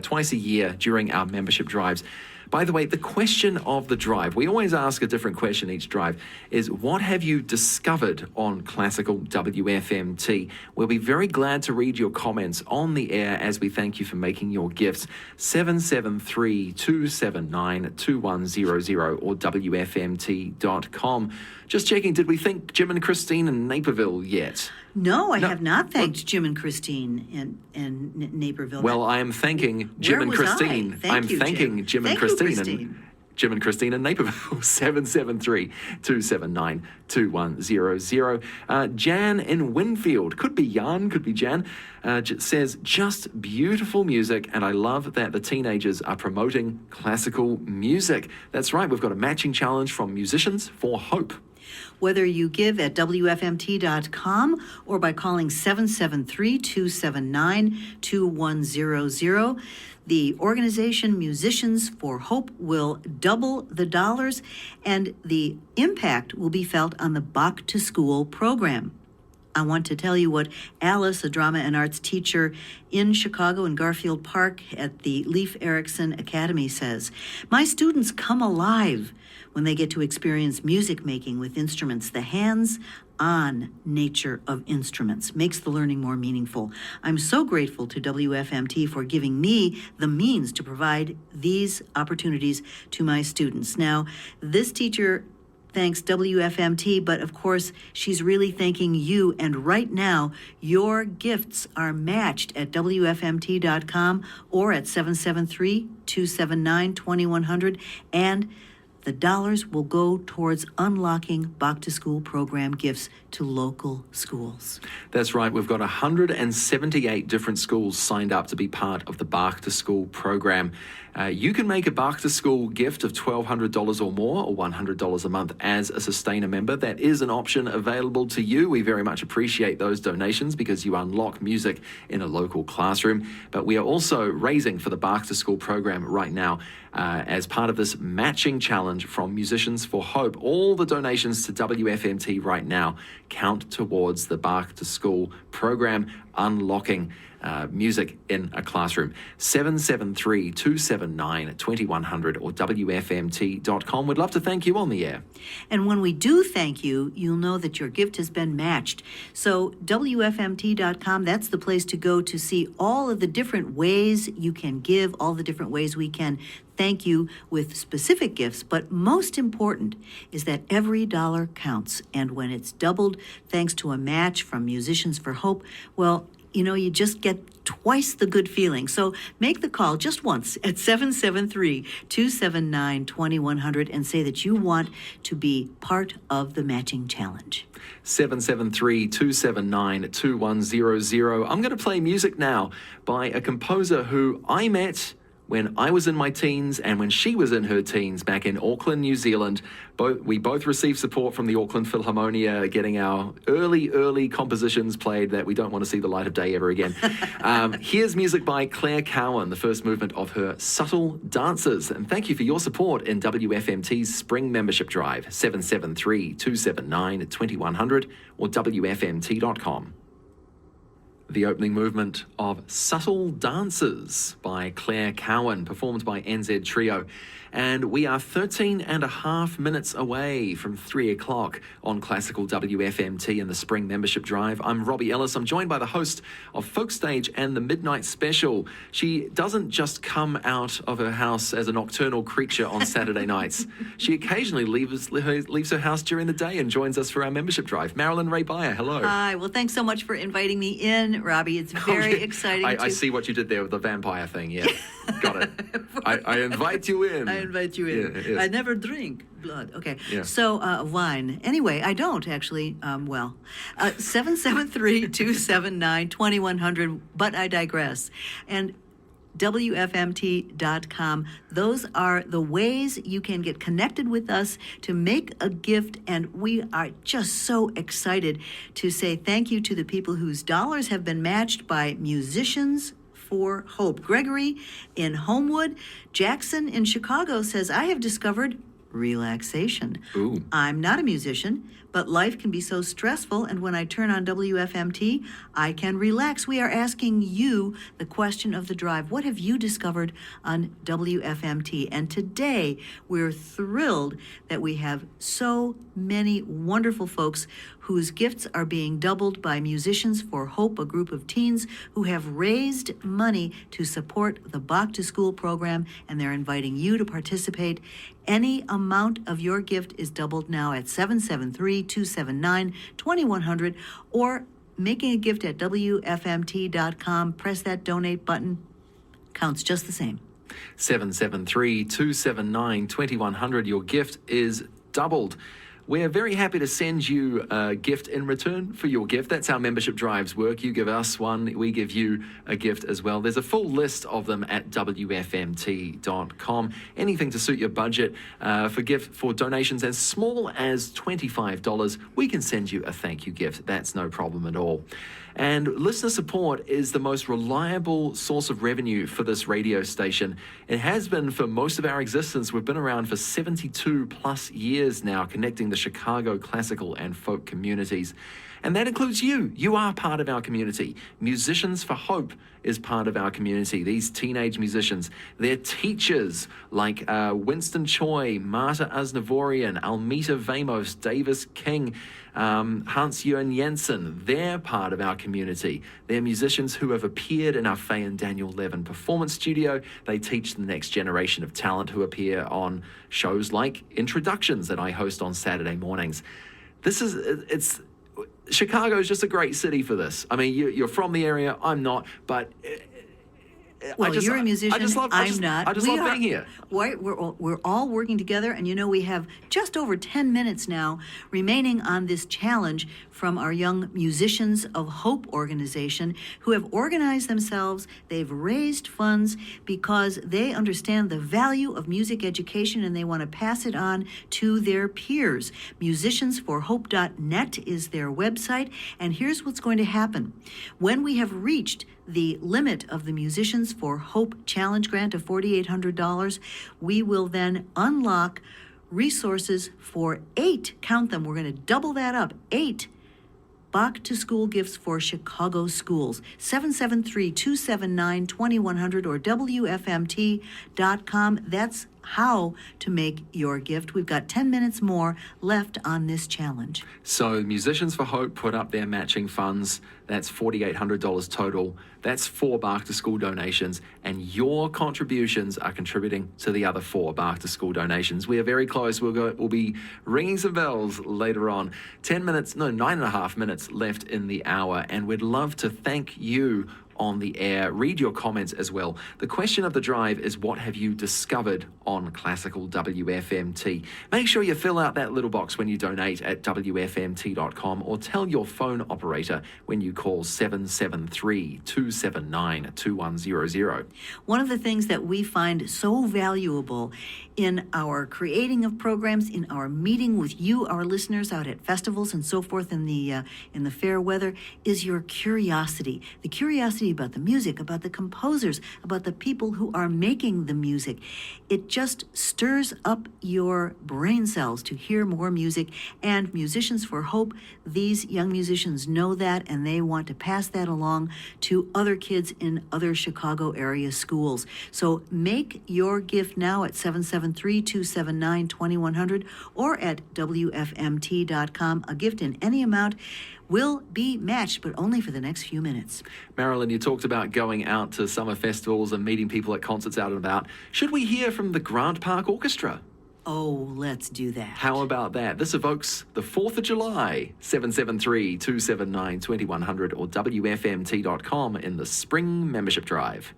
Speaker 2: twice a year during our membership drives. By the way, the question of the drive, we always ask a different question each drive, is what have you discovered on Classical WFMT? We'll be very glad to read your comments on the air as we thank you for making your gifts. 773-279-2100 or WFMT.com. Just checking, did we thank Jim and Christine in Naperville yet?
Speaker 3: No, I have not thanked Jim and Christine in Naperville.
Speaker 2: Well, I am thanking Jim and Christine.
Speaker 3: I'm
Speaker 2: thanking Jim and Christine.
Speaker 3: Christine.
Speaker 2: Jim and Christine in Naperville, 773-279-2100. Jan in Winfield, could be Jan, could be Jan, says, just beautiful music, and I love that the teenagers are promoting classical music. That's right, we've got a matching challenge from Musicians for Hope.
Speaker 3: Whether you give at WFMT.com or by calling 773-279-2100, the organization Musicians for Hope will double the dollars, and the impact will be felt on the Bach to School program. I want to tell you what Alice, a drama and arts teacher in Chicago in Garfield Park at the Leif Erikson Academy, says. My students come alive when they get to experience music making with instruments. The hands-on nature of instruments makes the learning more meaningful. I'm so grateful to WFMT for giving me the means to provide these opportunities to my students. Now, this teacher thanks WFMT, but of course, she's really thanking you. And right now, your gifts are matched at WFMT.com or at 773-279-2100. And the dollars will go towards unlocking Bach to School program gifts to local schools.
Speaker 2: That's right. We've got 178 different schools signed up to be part of the Bach to School program. You can make a Bach to School gift of $1,200 or more, or $100 a month as a Sustainer member. That is an option available to you. We very much appreciate those donations because you unlock music in a local classroom. But we are also raising for the Bach to School program right now as part of this matching challenge from Musicians for Hope. All the donations to WFMT right now count towards the Bach to School program, unlocking music in a classroom. 773-279-2100 or WFMT.com. We'd love to thank you on the air.
Speaker 3: And when we do thank you, you'll know that your gift has been matched. So WFMT.com, that's the place to go to see all of the different ways you can give, all the different ways we can thank you with specific gifts. But most important is that every dollar counts. And when it's doubled, thanks to a match from Musicians for Hope, well, you know, you just get twice the good feeling. So make the call just once at 773-279-2100 and say that you want to be part of the matching challenge.
Speaker 2: 773-279-2100. I'm going to play music now by a composer who I met when I was in my teens and when she was in her teens back in Auckland, New Zealand. We both received support from the Auckland Philharmonia, getting our early compositions played that we don't want to see the light of day ever again. Here's music by Claire Cowan, the first movement of her Subtle Dances. And thank you for your support in WFMT's Spring Membership Drive, 773-279-2100 or WFMT.com. The opening movement of Subtle Dances by Claire Cowan, performed by NZ Trio. And we are 13 and a half minutes away from 3 o'clock on Classical WFMT in the Spring Membership Drive. I'm Robbie Ellis. I'm joined by the host of Folk Stage and the Midnight Special. She doesn't just come out of her house as a nocturnal creature on Saturday nights. She occasionally leaves her house during the day and joins us for our membership drive. Marilyn Ray Byer, hello.
Speaker 3: Hi. Well, thanks so much for inviting me in, Robbie. It's very exciting.
Speaker 2: I see what you did there with the vampire thing. Yeah, got it. I invite you in.
Speaker 3: I invite you in.
Speaker 2: Yeah, yes.
Speaker 3: I never drink blood. Okay.
Speaker 2: Yeah.
Speaker 3: So, wine. Anyway, I don't actually. 773-279-2100, but I digress. And WFMT.com. Those are the ways you can get connected with us to make a gift. And we are just so excited to say thank you to the people whose dollars have been matched by Musicians for Hope. Gregory in Homewood. Jackson in Chicago says, I have discovered relaxation.
Speaker 2: Ooh.
Speaker 3: I'm not a musician, but life can be so stressful, and when I turn on WFMT, I can relax. We are asking you the question of the drive. What have you discovered on WFMT? And today, we're thrilled that we have so many wonderful folks whose gifts are being doubled by Musicians for Hope, a group of teens who have raised money to support the Bach to School program, and they're inviting you to participate. Any amount of your gift is doubled now at 773-279-2100, or making a gift at WFMT.com. Press that donate button. Counts just the same.
Speaker 2: 773-279-2100. Your gift is doubled. We're very happy to send you a gift in return for your gift. That's how membership drives work. You give us one, we give you a gift as well. There's a full list of them at WFMT.com. Anything to suit your budget. For donations as small as $25, we can send you a thank you gift. That's no problem at all. And listener support is the most reliable source of revenue for this radio station. It has been for most of our existence. We've been around for 72 plus years now, connecting the Chicago classical and folk communities. And that includes you. You are part of our community. Musicians for Hope is part of our community. These teenage musicians, they're teachers like Winston Choi, Marta Aznavourian, Almita Vamos, Davis King, Hans-Jørgen Jensen. They're part of our community. They're musicians who have appeared in our Faye and Daniel Levin performance studio. They teach the next generation of talent who appear on shows like Introductions that I host on Saturday mornings. Chicago is just a great city for this. I mean, you're from the area. I'm not, but
Speaker 3: Well, you're a musician. I'm not.
Speaker 2: I just love being here.
Speaker 3: We're all working together, and we have just over 10 minutes now remaining on this challenge from our Young Musicians of Hope organization, who have organized themselves. They've raised funds because they understand the value of music education, and they want to pass it on to their peers. Musiciansforhope.net is their website, and here's what's going to happen. When we have reached the limit of the Musicians for Hope Challenge grant of $4,800, we will then unlock resources for 8, count them, we're going to double that up, 8 Bach to School gifts for Chicago schools. 773-279-2100 or WFMT.com. That's how to make your gift. We've got 10 minutes more left on this challenge.
Speaker 2: So Musicians for Hope put up their matching funds. That's $4,800 total. That's 4 Bach to School donations, and your contributions are contributing to the other 4 Bach to School donations. We are very close. We'll be ringing some bells later on. 9.5 minutes left in the hour, and we'd love to thank you on the air. Read your comments as well. The question of the drive is, what have you discovered on Classical WFMT? Make sure you fill out that little box when you donate at WFMT.com, or tell your phone operator when you call 773-279-2100.
Speaker 3: One of the things that we find so valuable in our creating of programs, in our meeting with you, our listeners, out at festivals and so forth in the fair weather, is your curiosity. The curiosity about the music, about the composers, about the people who are making the music. It just stirs up your brain cells to hear more music. And Musicians for Hope, these young musicians know that, and they want to pass that along to other kids in other Chicago area schools. So make your gift now at 773-279-2100 or at WFMT.com. A gift in any amount will be matched, but only for the next few minutes.
Speaker 2: Marilyn, you talked about going out to summer festivals and meeting people at concerts out and about. Should we hear from the Grant Park Orchestra?
Speaker 3: Oh, let's do that.
Speaker 2: How about that? This evokes the 4th of July. 773-279-2100 or WFMT.com in the Spring Membership Drive.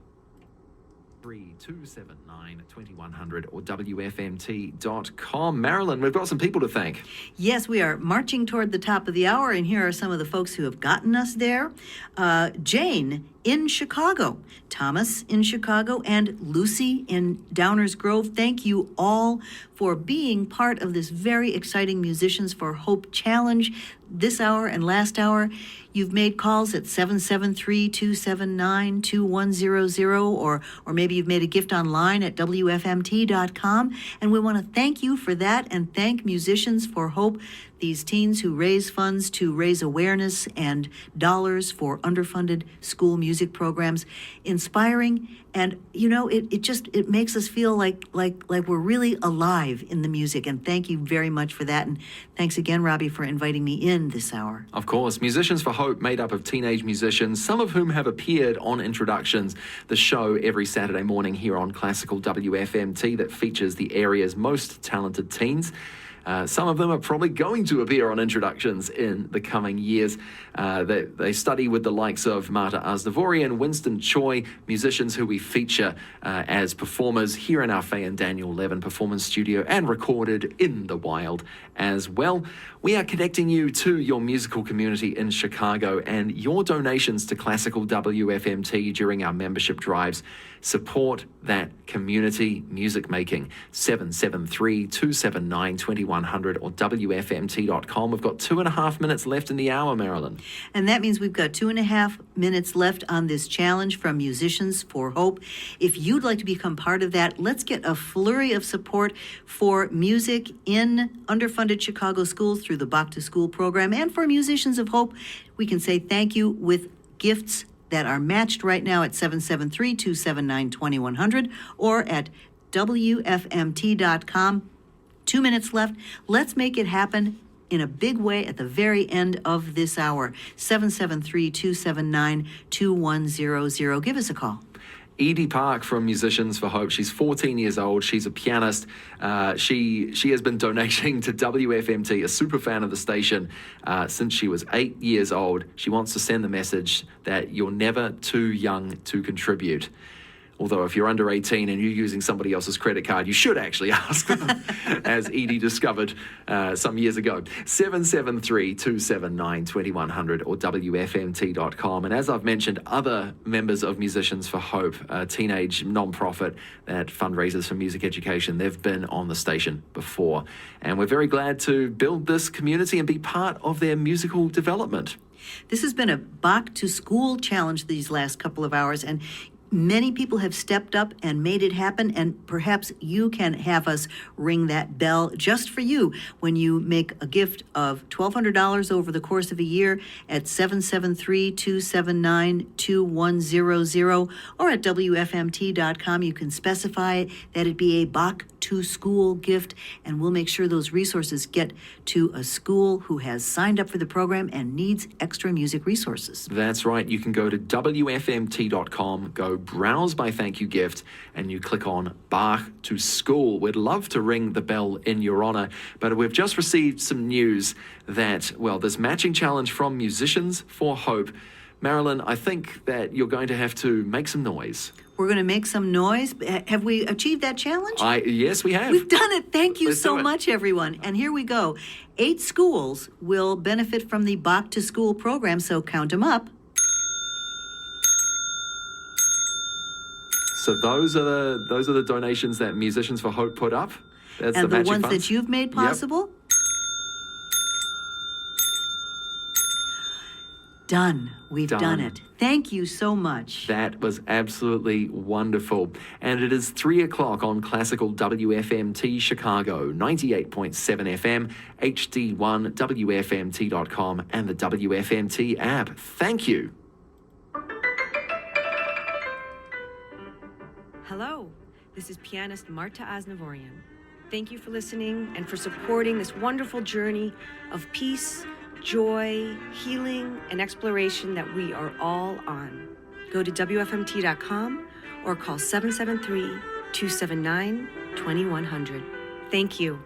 Speaker 2: 279-2100 or WFMT.com. Marilyn, we've got some people to thank.
Speaker 3: Yes, we are marching toward the top of the hour, and here are some of the folks who have gotten us there. Jane in Chicago, Thomas in Chicago, and Lucy in Downers Grove. Thank you all for being part of this very exciting Musicians for Hope Challenge this hour and last hour. You've made calls at 773-279-2100, or maybe you've made a gift online at WFMT.com. And we want to thank you for that, and thank Musicians for Hope, these teens who raise funds to raise awareness and dollars for underfunded school music programs. Inspiring, and it makes us feel like we're really alive in the music. And thank you very much for that. And thanks again, Robbie, for inviting me in this hour.
Speaker 2: Of course, Musicians for Hope, made up of teenage musicians, some of whom have appeared on Introductions, the show every Saturday morning here on Classical WFMT that features the area's most talented teens. Some of them are probably going to appear on Introductions in the coming years. They study with the likes of Marta Aznavourian, Winston Choi, musicians who we feature as performers here in our Faye and Daniel Levin Performance Studio and recorded in the wild as well. We are connecting you to your musical community in Chicago, and your donations to Classical WFMT during our membership drives support that community music making. 773-279-2100 or WFMT.com. We've got 2.5 minutes left in the hour, Marilyn.
Speaker 3: And that means we've got 2.5 minutes left on this challenge from Musicians for Hope. If you'd like to become part of that, let's get a flurry of support for music in underfunded Chicago schools through the Back to School program. And for Musicians of Hope, we can say thank you with gifts that are matched right now at 773-279-2100 or at WFMT.com. 2 minutes left. Let's make it happen in a big way at the very end of this hour. 773-279-2100. Give us a call.
Speaker 2: Edie Park from Musicians for Hope. She's 14 years old. She's a pianist. She has been donating to WFMT, a super fan of the station, since she was 8 years old. She wants to send the message that you're never too young to contribute. Although if you're under 18 and you're using somebody else's credit card, you should actually ask them, as Edie discovered some years ago. 773-279-2100 or WFMT.com. And as I've mentioned, other members of Musicians for Hope, a teenage non-profit that fundraises for music education, they've been on the station before. And we're very glad to build this community and be part of their musical development.
Speaker 3: This has been a Back to School challenge these last couple of hours, and many people have stepped up and made it happen, and perhaps you can have us ring that bell just for you when you make a gift of $1,200 over the course of a year at 773-279-2100 or at WFMT.com. You can specify that it be a Back to School gift, and we'll make sure those resources get to a school who has signed up for the program and needs extra music resources.
Speaker 2: That's right. You can go to WFMT.com, go browse by thank you gift, and you click on Back to School. We'd love to ring the bell in your honor, but we've just received some news that, well, this matching challenge from Musicians for Hope. Marilyn, I think that you're going to have to make some noise.
Speaker 3: We're going to make some noise. Have we achieved that challenge?
Speaker 2: Yes, we have.
Speaker 3: We've done it. Thank you
Speaker 2: Let's
Speaker 3: so
Speaker 2: do it.
Speaker 3: much, everyone. And here we go. 8 schools will benefit from the Back to School program, so count them up.
Speaker 2: So those are the donations that Musicians for Hope put up. That's
Speaker 3: And the
Speaker 2: matching
Speaker 3: ones
Speaker 2: funds.
Speaker 3: that you've made
Speaker 2: Yep.
Speaker 3: possible? Done. We've done it. Thank you so much.
Speaker 2: That was absolutely wonderful. And it is 3 o'clock on Classical WFMT Chicago, 98.7 FM, HD1, WFMT.com, and the WFMT app. Thank you.
Speaker 4: Hello, this is pianist Marta Aznavourian. Thank you for listening and for supporting this wonderful journey of peace, joy, healing, and exploration that we are all on. Go to WFMT.com or call 773-279-2100. Thank you.